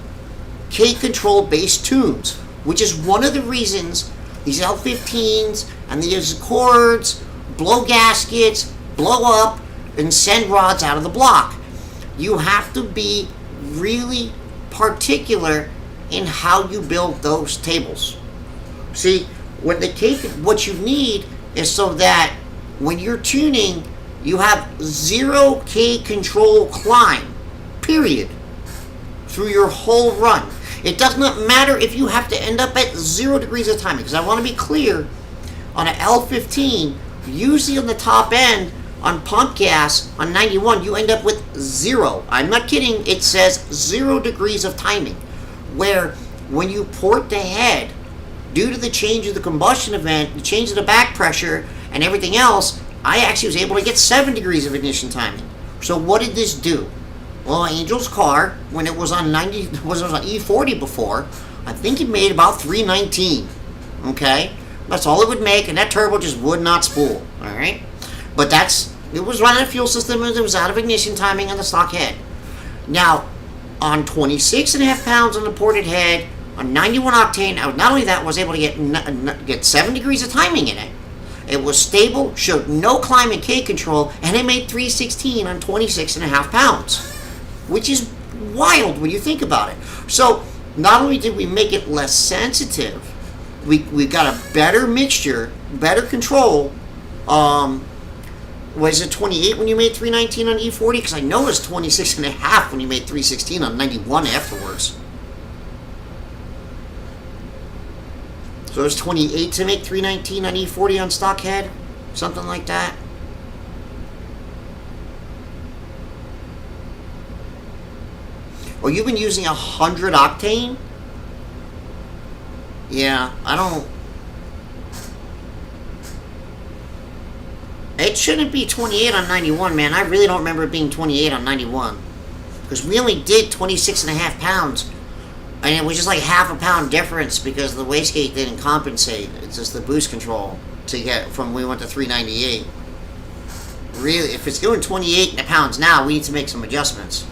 K control based tunes, which is one of the reasons these L15s and these Accords blow gaskets, blow up, and send rods out of the block. You have to be really particular in how you build those tables. See, when what you need is so that when you're tuning, you have 0 K control climb, period, through your whole run. It does not matter if you have to end up at 0 degrees of timing, because I want to be clear, on an L15, usually on the top end, on pump gas, on 91, you end up with 0. I'm not kidding, it says 0 degrees of timing. Where when you port the head, due to the change of the combustion event, the change of the back pressure, and everything else, I actually was able to get 7 degrees of ignition timing. So what did this do? Well, Angel's car, when it was on E40 before, I think it made about 319. Okay? That's all it would make, and that turbo just would not spool. Alright? But it was running a fuel system, and it was out of ignition timing on the stock head. Now, on 26.5 pounds on the ported head, on 91 octane, not only that, was able to get 7 degrees of timing in it. It was stable, showed no climb in K control, and it made 316 on 26.5 pounds, which is wild when you think about it. So not only did we make it less sensitive, we got a better mixture, better control. Was it 28 when you made 319 on E40? Because I know it was 26.5 when you made 316 on 91 afterwards. So it was 28 to make 319 on E40 on stock head? Something like that. Oh, you've been using 100 octane? Yeah, I don't... It shouldn't be 28 on 91, man. I really don't remember it being 28 on 91. Because we only did 26.5 pounds. And it was just like half a pound difference because the wastegate didn't compensate. It's just the boost control to get from we went to 398. Really, if it's doing 28 pounds now, we need to make some adjustments.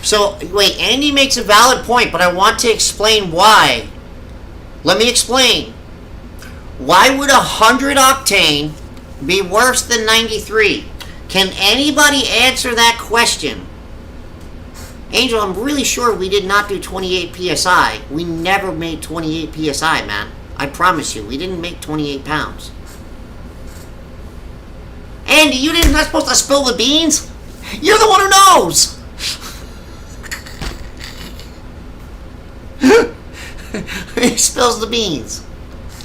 So, wait, Andy makes a valid point, but I want to explain why. Let me explain. Why would 100 octane be worse than 93? Can anybody answer that question? Angel, I'm really sure we did not do 28 PSI. We never made 28 PSI, man. I promise you, we didn't make 28 pounds. Andy, you're not supposed to spill the beans? You're the one who knows! He spills the beans.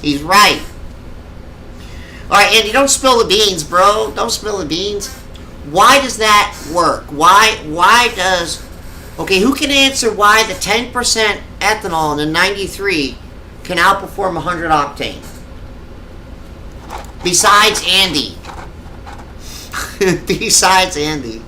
He's right. Alright, Andy, don't spill the beans, bro. Don't spill the beans. Why does that work? Why does... Okay, who can answer why the 10% ethanol in the 93 can outperform 100 octane? Besides Andy. Besides Andy.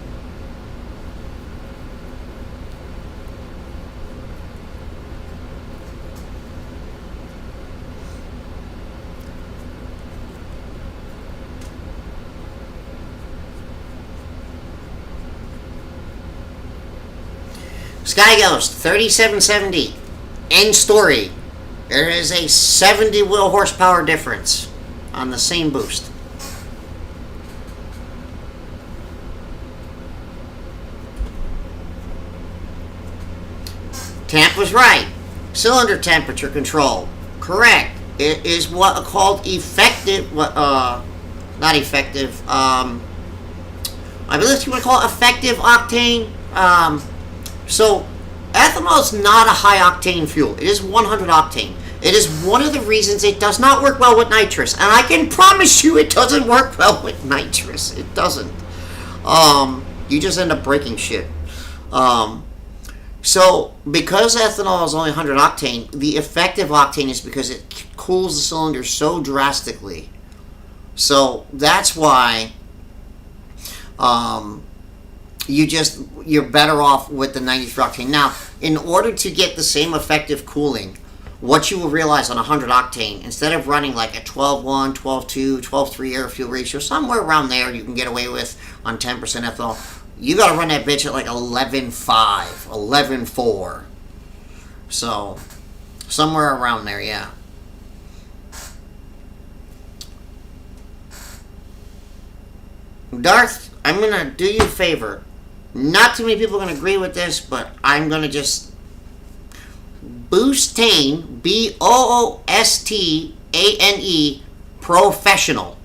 Sky Ghost 3770. End story. There is a 70 wheel horsepower difference on the same boost. Tamp was right. Cylinder temperature control. Correct. It is what called effective. Not effective. I believe you want to call it effective octane. So, ethanol is not a high octane fuel. It is 100 octane. It is one of the reasons it does not work well with nitrous. And I can promise you it doesn't work well with nitrous. It doesn't. You just end up breaking shit. So, because ethanol is only 100 octane, the effective octane is because it cools the cylinder so drastically. So, that's why... you're better off with the 93 octane. Now, in order to get the same effective cooling, what you will realize on 100 octane, instead of running like a 12-1, 12-2, 12-3 air fuel ratio, somewhere around there you can get away with on 10% ethanol, you got to run that bitch at like 11.5, 11.4. So, somewhere around there, yeah. Darth, I'm going to do you a favor. Not too many people are going to agree with this, but I'm going to just... Boostane, B-O-O-S-T-A-N-E, professional.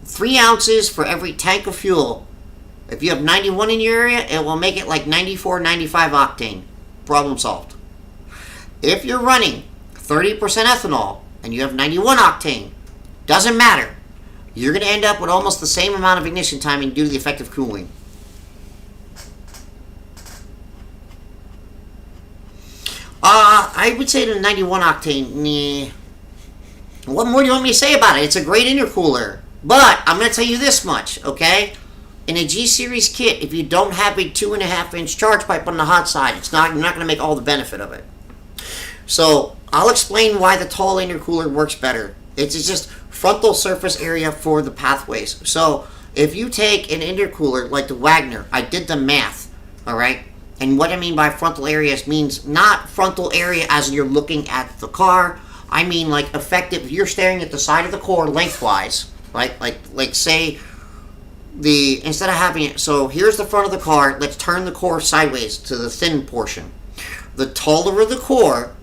Three ounces for every tank of fuel. If you have 91 in your area, it will make it like 94, 95 octane. Problem solved. If you're running 30% ethanol and you have 91 octane, doesn't matter. You're going to end up with almost the same amount of ignition timing due to the effective cooling. I would say the 91 octane, nah. What more do you want me to say about it? It's a great intercooler. But I'm going to tell you this much, okay? in a G-Series kit, if you don't have a 2.5-inch charge pipe on the hot side, you're not going to make all the benefit of it. So I'll explain why the tall intercooler works better. It's just frontal surface area for the pathways. So if you take an intercooler like the Wagner, I did the math, all right? And what I mean by frontal areas means not frontal area as you're looking at the car. I mean like effective, if you're staring at the side of the core lengthwise, right? Like say, instead of having it, so here's the front of the car, let's turn the core sideways to the thin portion. The taller the core,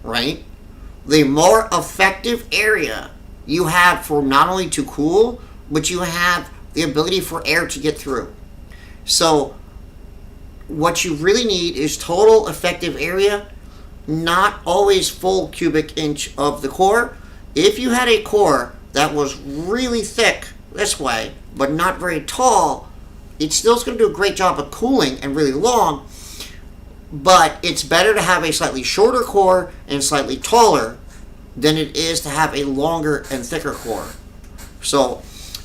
right, the more effective area you have for not only to cool, but you have the ability for air to get through. So what you really need is total effective area, not always full cubic inch of the core. If you had a core that was really thick this way, but not very tall, it still is going to do a great job of cooling and really long, but it's better to have a slightly shorter core and slightly taller than it is to have a longer and thicker core. So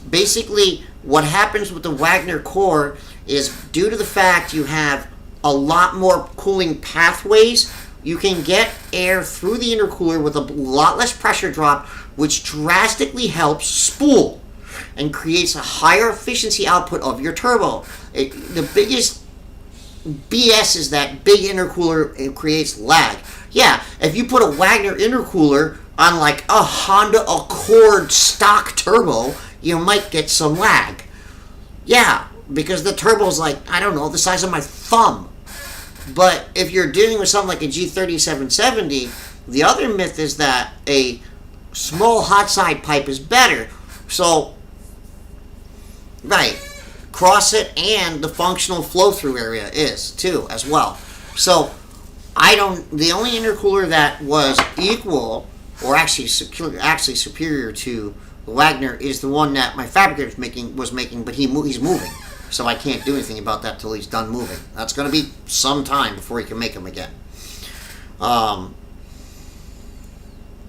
basically what happens with the Wagner core is due to the fact you have a lot more cooling pathways, you can get air through the intercooler with a lot less pressure drop, which drastically helps spool and creates a higher efficiency output of your turbo. The biggest BS is that big intercooler, it creates lag. Yeah, if you put a Wagner intercooler on like a Honda Accord stock turbo, you might get some lag. Yeah, because the turbo's like, I don't know, the size of my thumb. But if you're dealing with something like a G30 the other myth is that a small hot side pipe is better. So, right, cross it and the functional flow through area is too as well. So the only intercooler that was equal or actually superior to the Wagner is the one that my fabricator was making, but he's moving, so I can't do anything about that till he's done moving. That's going to be some time before he can make them again.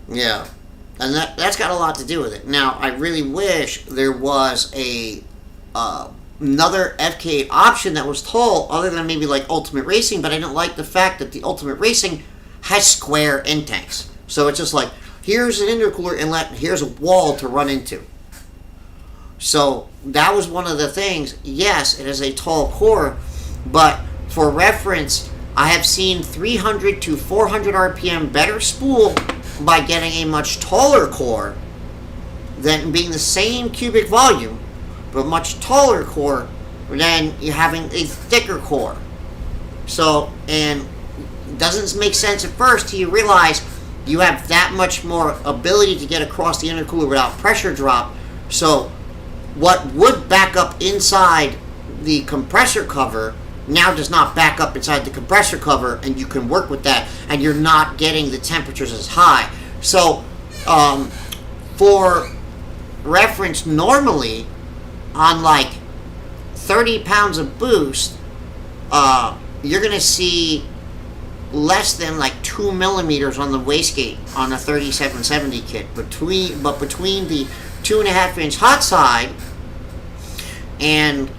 Yeah, and that's got a lot to do with it. Now, I really wish there was another Fk8 option that was tall, other than maybe like Ultimate Racing, but I didn't like the fact that the Ultimate Racing has square intakes. So it's just like, here's an intercooler inlet, here's a wall to run into. So that was one of the things. Yes, it is a tall core, but for reference, I have seen 300 to 400 RPM better spool by getting a much taller core than being the same cubic volume, but much taller core than you having a thicker core. So, and it doesn't make sense at first till you realize you have that much more ability to get across the intercooler without pressure drop. So what would back up inside the compressor cover now does not back up inside the compressor cover, and you can work with that, and you're not getting the temperatures as high. So for reference, normally on like 30 pounds of boost, you're going to see less than like 2 millimeters on the wastegate on a 3770 kit. Between the 2.5-inch hot side and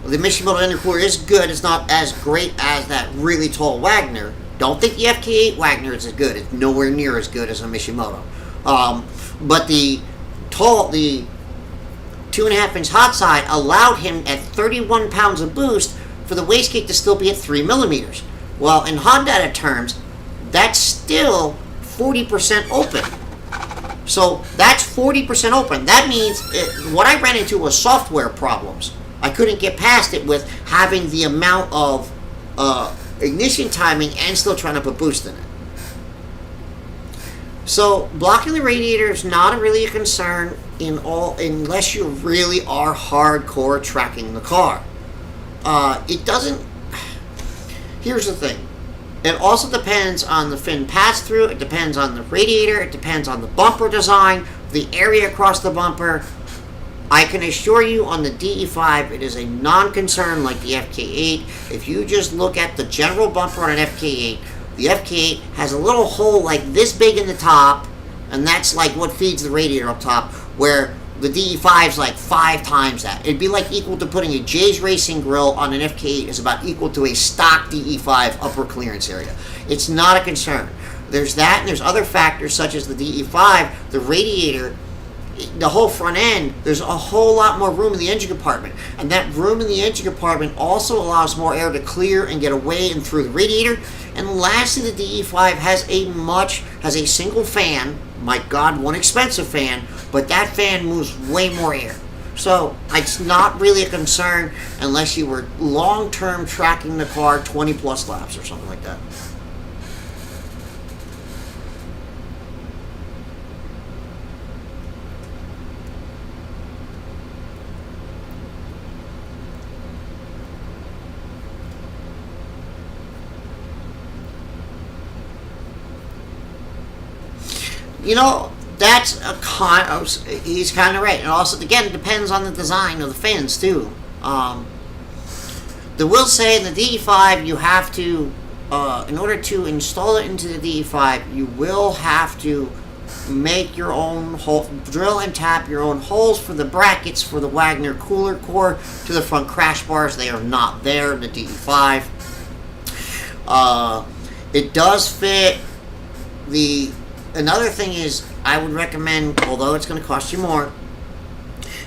the Mishimoto intercooler is good. It's not as great as that really tall Wagner. Don't think the Fk8 Wagner is as good. It's nowhere near as good as a Mishimoto. But the 2.5-inch hot side allowed him at 31 pounds of boost for the wastegate to still be at 3 millimeters. Well, in Honda terms, that's still 40% open. So that's 40% open. That means what I ran into was software problems. I couldn't get past it with having the amount of ignition timing and still trying to put boost in it. So blocking the radiator is not really a concern unless you really are hardcore tracking the car. It doesn't. Here's the thing. It also depends on the fin pass-through, it depends on the radiator, it depends on the bumper design, the area across the bumper. I can assure you on the DE5, it is a non-concern like the Fk8. If you just look at the general bumper on an Fk8, the Fk8 has a little hole like this big in the top, and that's like what feeds the radiator up top, where The DE5 is like 5 times that. It'd be like equal to putting a Jay's Racing grill on an FK8 is about equal to a stock DE5 upper clearance area. It's not a concern. There's that, and there's other factors such as the DE5, the radiator, the whole front end. There's a whole lot more room in the engine compartment, and that room in the engine compartment also allows more air to clear and get away and through the radiator. And lastly, the DE5 has a single fan. My God, one expensive fan, but that fan moves way more air. So it's not really a concern unless you were long-term tracking the car 20 plus laps or something like that. You know, that's he's kind of right. And also, again, it depends on the design of the fins, too. They will say in the DE5, you have to, in order to install it into the DE5, you will have to make your own hole, drill and tap your own holes for the brackets for the Wagner cooler core to the front crash bars. They are not there in the DE5. It does fit the... Another thing is, I would recommend, although it's going to cost you more,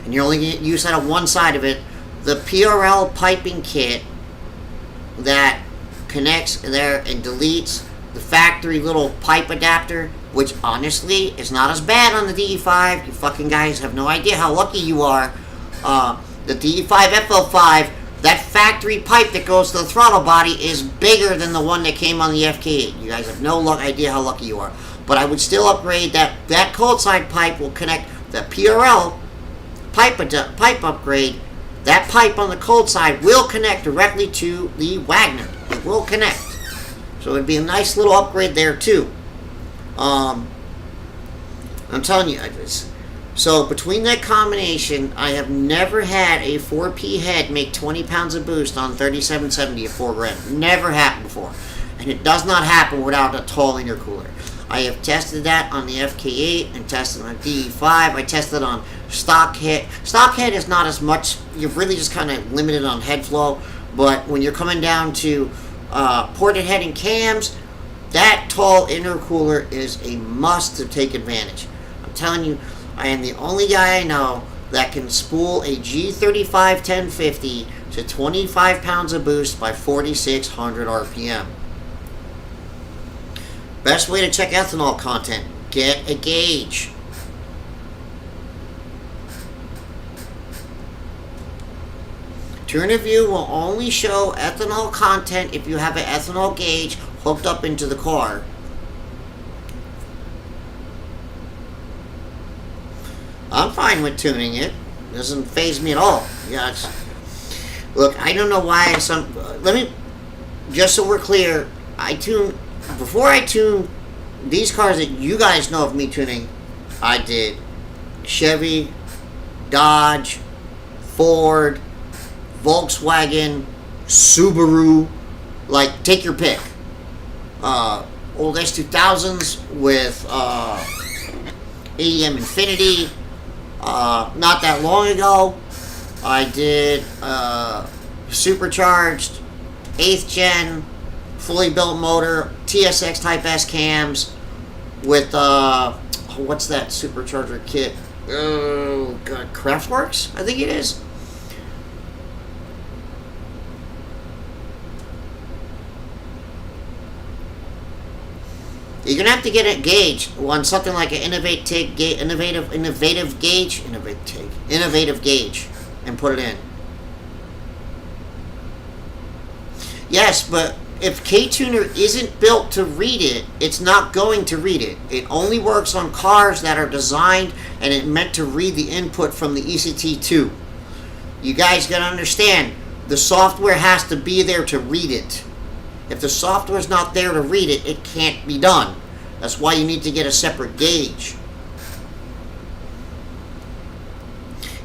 and you're only going to use that on one side of it, the PRL piping kit that connects there and deletes the factory little pipe adapter, which honestly is not as bad on the DE5. You fucking guys have no idea how lucky you are. The DE5 FL5, that factory pipe that goes to the throttle body is bigger than the one that came on the FK8. You guys have no idea how lucky you are. But I would still upgrade that. That cold side pipe will connect the PRL pipe upgrade. That pipe on the cold side will connect directly to the Wagner. It will connect. So it'd be a nice little upgrade there too. I'm telling you, so between that combination, I have never had a 4P head make 20 pounds of boost on 3770 at 4 grand. Never happened before. And it does not happen without a tall intercooler. I have tested that on the FK8 and tested on DE5. I tested on stock head. Stock head is not as much. You're really just kind of limited on head flow. But when you're coming down to ported head and cams, that tall intercooler is a must to take advantage. I'm telling you, I am the only guy I know that can spool a G35 1050 to 25 pounds of boost by 4,600 RPM. Best way to check ethanol content, get a gauge. Tuner View will only show ethanol content if you have an ethanol gauge hooked up into the car. I'm fine with tuning it. It doesn't faze me at all. Yeah, look, I don't know why let me, just so we're clear, before I tune these cars that you guys know of me tuning, I did Chevy, Dodge, Ford, Volkswagen, Subaru, like, take your pick. Old S2000s with ADM Infinity. Not that long ago, I did supercharged 8th gen fully built motor TSX Type S cams with what's that supercharger kit? Oh god, Craftworks, I think it is. You're gonna have to get it gauged on something like an innovative gauge, and put it in. Yes, but if K-Tuner isn't built to read it, it's not going to read it. It only works on cars that are designed and it meant to read the input from the ECT2. You guys gotta understand, the software has to be there to read it. If the software's not there to read it, it can't be done. That's why you need to get a separate gauge.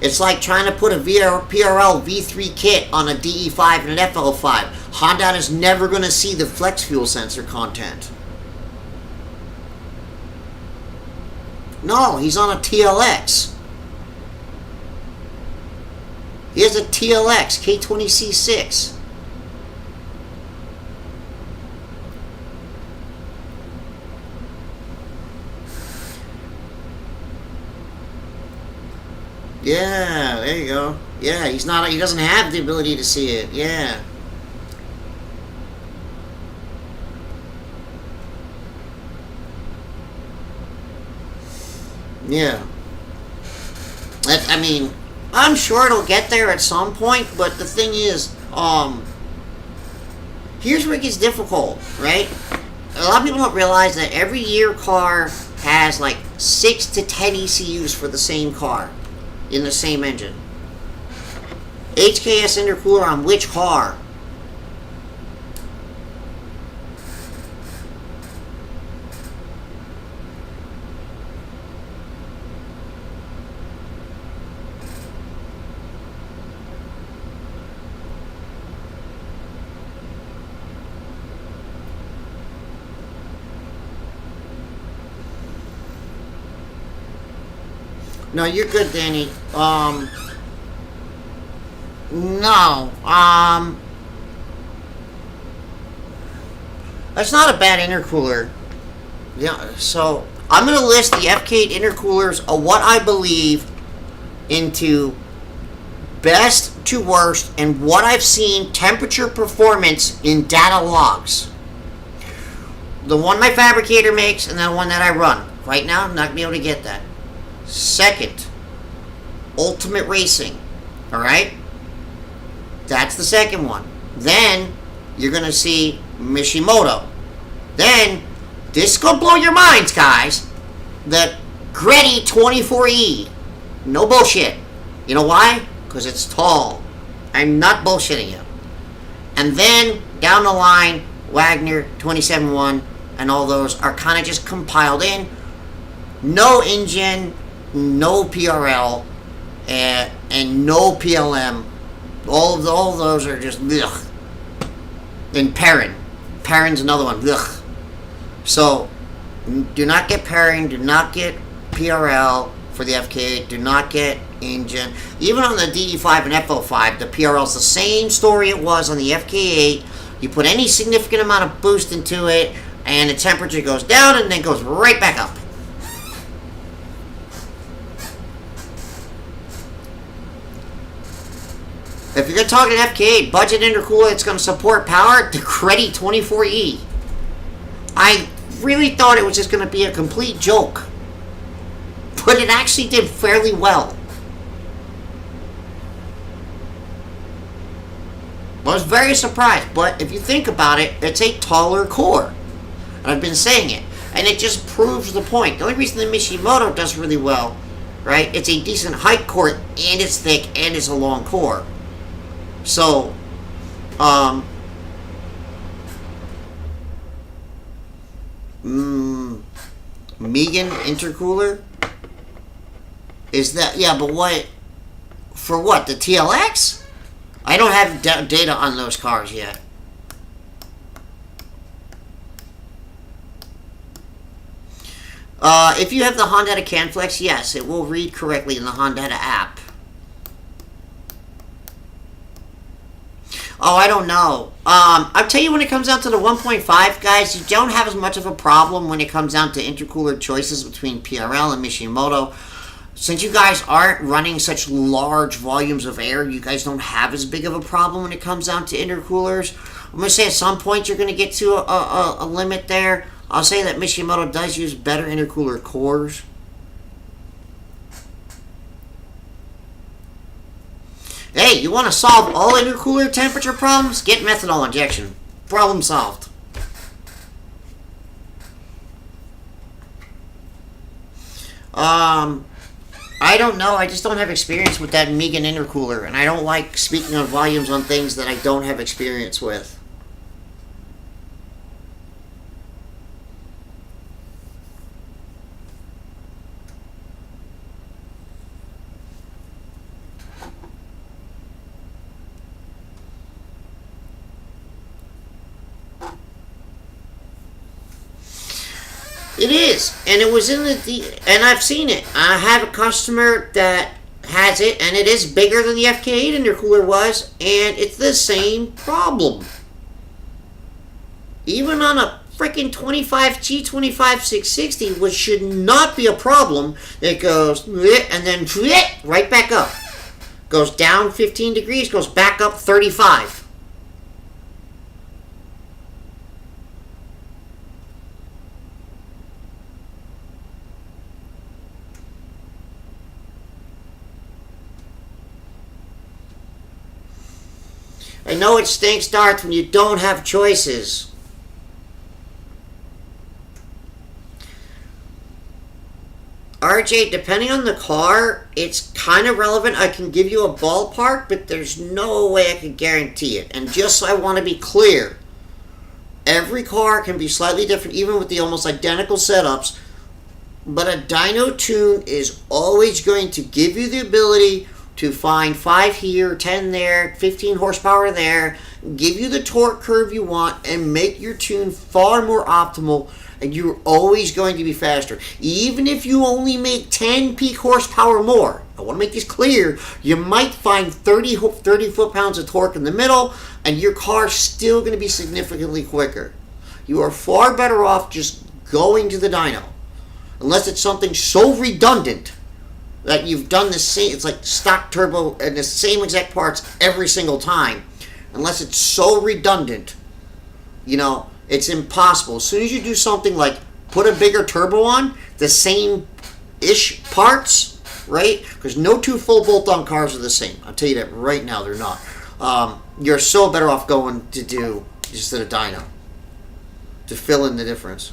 It's like trying to put a PRL V3 kit on a DE5 and an FL5. Honda is never going to see the flex fuel sensor content. No, he's on a TLX. He has a TLX K20c6. Yeah, there you go. Yeah, he doesn't have the ability to see it. Yeah. Yeah. I mean, I'm sure it'll get there at some point, but the thing is, here's where it gets difficult, right? A lot of people don't realize that every year car has like 6 to 10 ECUs for the same car in the same engine. HKS intercooler on which car? No, you're good, Danny. No. That's not a bad intercooler. Yeah, so I'm going to list the Fk8 intercoolers of what I believe into best to worst and what I've seen temperature performance in data logs. The one my fabricator makes and the one that I run. Right now, I'm not going to be able to get that. Second, Ultimate Racing. Alright? That's the second one. Then, you're going to see Mishimoto. Then, this is going to blow your minds, guys. The K20c4. No bullshit. You know why? Because it's tall. I'm not bullshitting you. And then, down the line, Wagner, 27.1, and all those are kind of just compiled in. No engine, no PRL, and no PLM. All of those are just ugh. And Perrin. Perrin's another one. Ugh. So, do not get Perrin, do not get PRL for the Fk8, do not get engine. Even on the DE5 and FO5, the PRL is the same story it was on the Fk8. You put any significant amount of boost into it, and the temperature goes down and then goes right back up. If you're talking Fk8 budget intercooler that's going to support power, the K20c4. I really thought it was just going to be a complete joke, but it actually did fairly well. I was very surprised, but if you think about it, it's a taller core. And I've been saying it, and it just proves the point. The only reason the Mishimoto does really well, right, it's a decent height core, and it's thick, and it's a long core. So, Megan intercooler? Is that, yeah, but what, for what, the TLX? I don't have data on those cars yet. If you have the Honda Camflex, yes, it will read correctly in the Honda app. Oh, I don't know. I'll tell you, when it comes down to the 1.5, guys, you don't have as much of a problem when it comes down to intercooler choices between PRL and Mishimoto. Since you guys aren't running such large volumes of air, you guys don't have as big of a problem when it comes down to intercoolers. I'm going to say at some point you're going to get to a limit there. I'll say that Mishimoto does use better intercooler cores. Hey, you want to solve all intercooler temperature problems? Get methanol injection. Problem solved. I don't know. I just don't have experience with that Megan intercooler, and I don't like speaking on volumes on things that I don't have experience with. It is, and it was in and I've seen it. I have a customer that has it, and it is bigger than the FK8 intercooler was, and it's the same problem. Even on a freaking K20c4, which should not be a problem, it goes, and then right back up. Goes down 15 degrees, goes back up 35. I know it stinks darts when you don't have choices. RJ, depending on the car, it's kind of relevant. I can give you a ballpark, but there's no way I can guarantee it. And just so I want to be clear, every car can be slightly different, even with the almost identical setups. But a dyno tune is always going to give you the ability to find 5 here, 10 there, 15 horsepower there, give you the torque curve you want, and make your tune far more optimal, and you're always going to be faster. Even if you only make 10 peak horsepower more, I want to make this clear, you might find 30 foot-pounds of torque in the middle, and your car's still going to be significantly quicker. You are far better off just going to the dyno. Unless it's something so redundant that you've done the same, it's like stock turbo and the same exact parts every single time. Unless it's so redundant, you know, it's impossible. As soon as you do something like put a bigger turbo on, the same-ish parts, right? Because no two full bolt-on cars are the same. I'll tell you that right now, they're not. You're so better off going to do just a dyno to fill in the difference.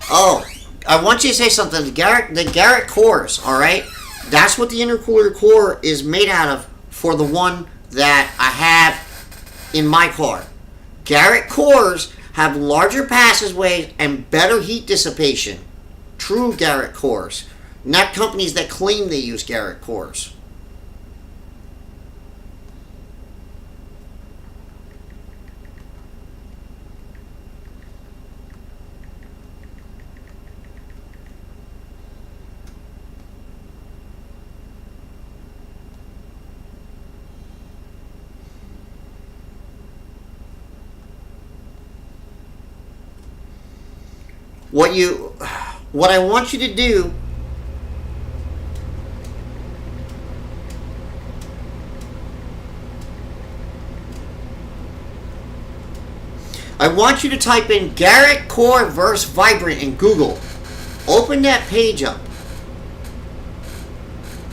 Oh, I want you to say something. The Garrett cores, all right? That's what the intercooler core is made out of for the one that I have in my car. Garrett cores have larger passageways and better heat dissipation. True Garrett cores, not companies that claim they use Garrett cores. What I want you to do I want you to type in Garrett core versus vibrant in Google. Open that page up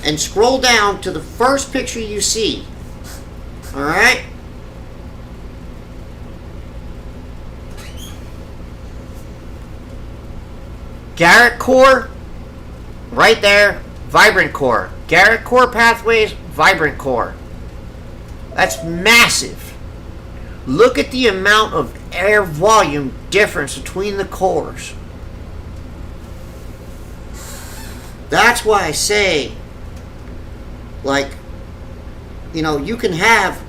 and scroll down to the first picture you see. All right? Garrett core, right there, vibrant core. Garrett core pathways, vibrant core. That's massive. Look at the amount of air volume difference between the cores. That's why I say, like, you know, you can have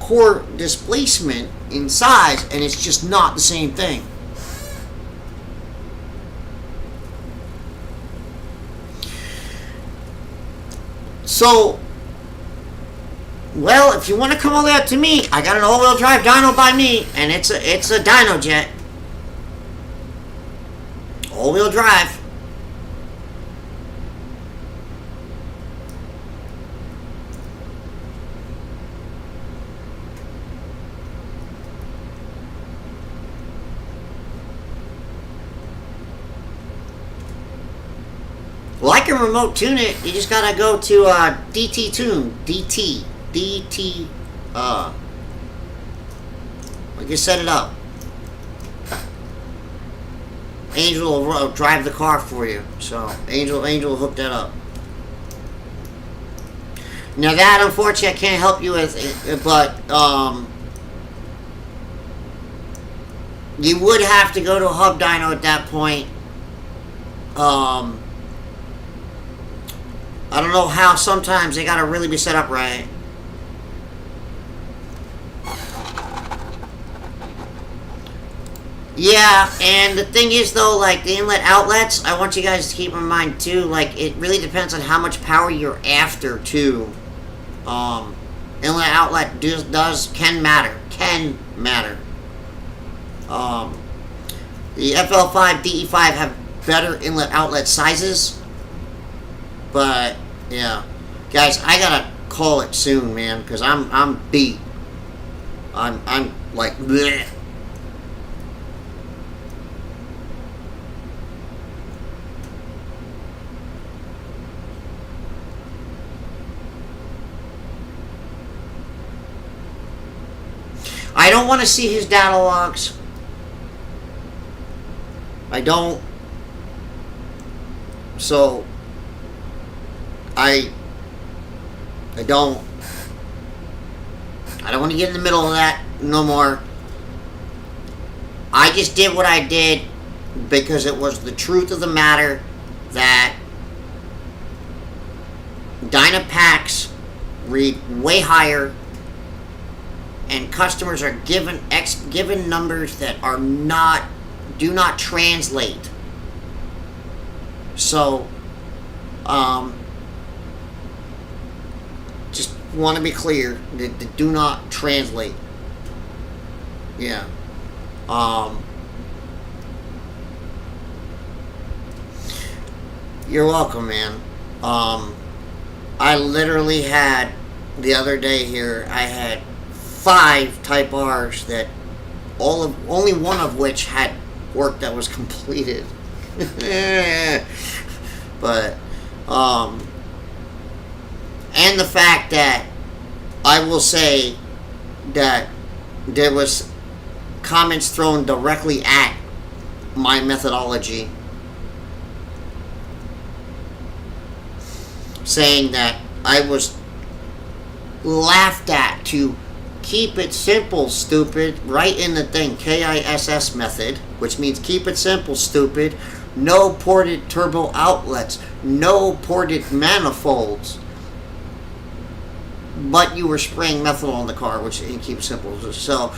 core displacement in size and it's just not the same thing. So, well, if you want to come all the way up to me, I got an all-wheel drive dyno by me, and it's a dyno jet. All-wheel drive. Well, I can remote tune it. You just gotta go to DT Tune. DT. I can set it up. Angel will drive the car for you. So, Angel will hook that up. Now that, unfortunately, I can't help you with, but, you would have to go to a hub dyno at that point. I don't know how sometimes they gotta really be set up right. Yeah, and the thing is though, like the inlet outlets, I want you guys to keep in mind too, like it really depends on how much power you're after too. Inlet outlet can matter. The FL5, DE5 have better inlet outlet sizes, but yeah, guys, I gotta call it soon, man, because I'm beat. I'm like bleh. I don't want to see his data logs. I don't. So I don't want to get in the middle of that no more. I just did what I did because it was the truth of the matter that Dyna packs read way higher, and customers are given numbers that do not translate. So, just want to be clear that they do not translate. Yeah. You're welcome, man. I literally had the other day here, I had 5 Type R's that only one of which had work that was completed. But and the fact that I will say that there was comments thrown directly at my methodology saying that I was laughed at to keep it simple, stupid, right in the thing, KISS method, which means keep it simple, stupid, no ported turbo outlets, no ported manifolds, but you were spraying methanol in the car, which you keep it simple. So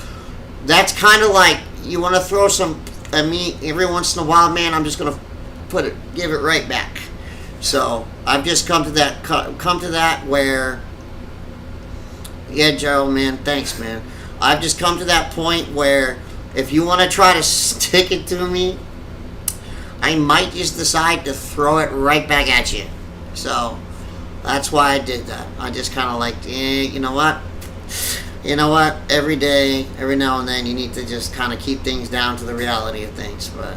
that's kind of like, you want to throw some at me every once in a while, man, I'm just going to give it right back. So I've just come to that where, yeah, Gerald, man, thanks, man. I've just come to that point where if you want to try to stick it to me, I might just decide to throw it right back at you. So that's why I did that. I just kind of like, you know what? You know what? Every day, every now and then, you need to just kind of keep things down to the reality of things. But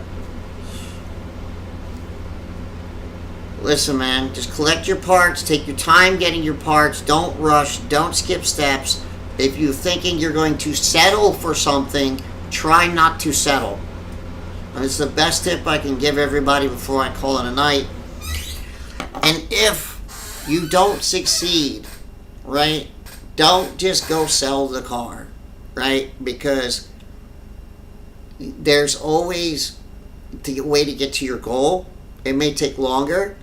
listen, man, just collect your parts. Take your time getting your parts. Don't rush. Don't skip steps. If you're thinking you're going to settle for something, try not to settle. And it's the best tip I can give everybody before I call it a night. And if you don't succeed, right, don't just go sell the car, right? Because there's always a way to get to your goal. It may take longer.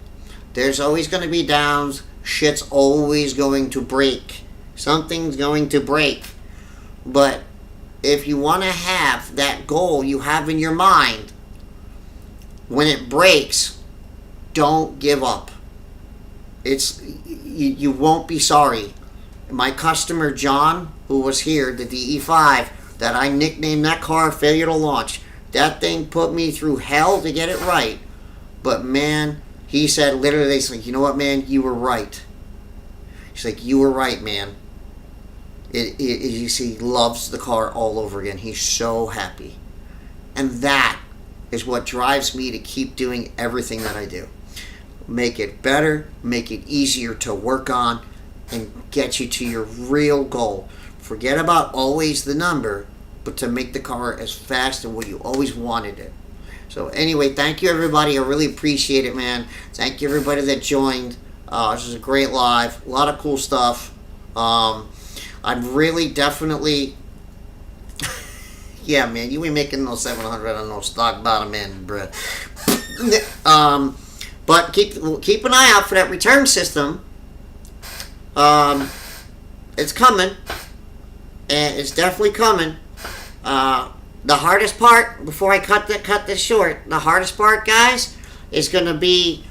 There's always going to be downs. Shit's always going to break. Something's going to break. But if you want to have that goal you have in your mind, when it breaks, don't give up. You won't be sorry. My customer John, who was here, the DE5, that I nicknamed that car Failure to Launch. That thing put me through hell to get it right. But man, he said literally, he's like, you know what, man, you were right. He's like, you were right, man. You see, he loves the car all over again. He's so happy. And that is what drives me to keep doing everything that I do. Make it better, make it easier to work on, and get you to your real goal. Forget about always the number, but to make the car as fast and what you always wanted it. So anyway, thank you everybody. I really appreciate it, man. Thank you everybody that joined. This was a great live. A lot of cool stuff. I'm really definitely... yeah, man, you ain't making no 700 on no stock bottom end, bruh. But keep an eye out for that return system. It's coming. And it's definitely coming. the hardest part, before I cut this short, the hardest part, guys, is going to be,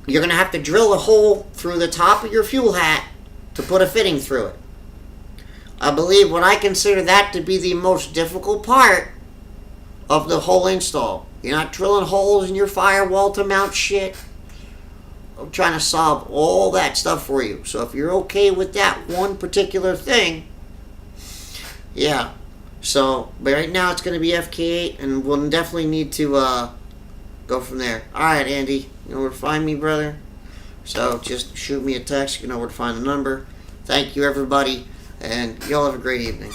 you're going to have to drill a hole through the top of your fuel hat to put a fitting through it. I believe what I consider that to be the most difficult part of the whole install. You're not drilling holes in your firewall to mount shit. I'm trying to solve all that stuff for you. So if you're okay with that one particular thing, yeah. So, but right now it's going to be FK8, and we'll definitely need to go from there. Alright, Andy, you know where to find me, brother? So just shoot me a text. You know where to find the number. Thank you, everybody, and y'all have a great evening.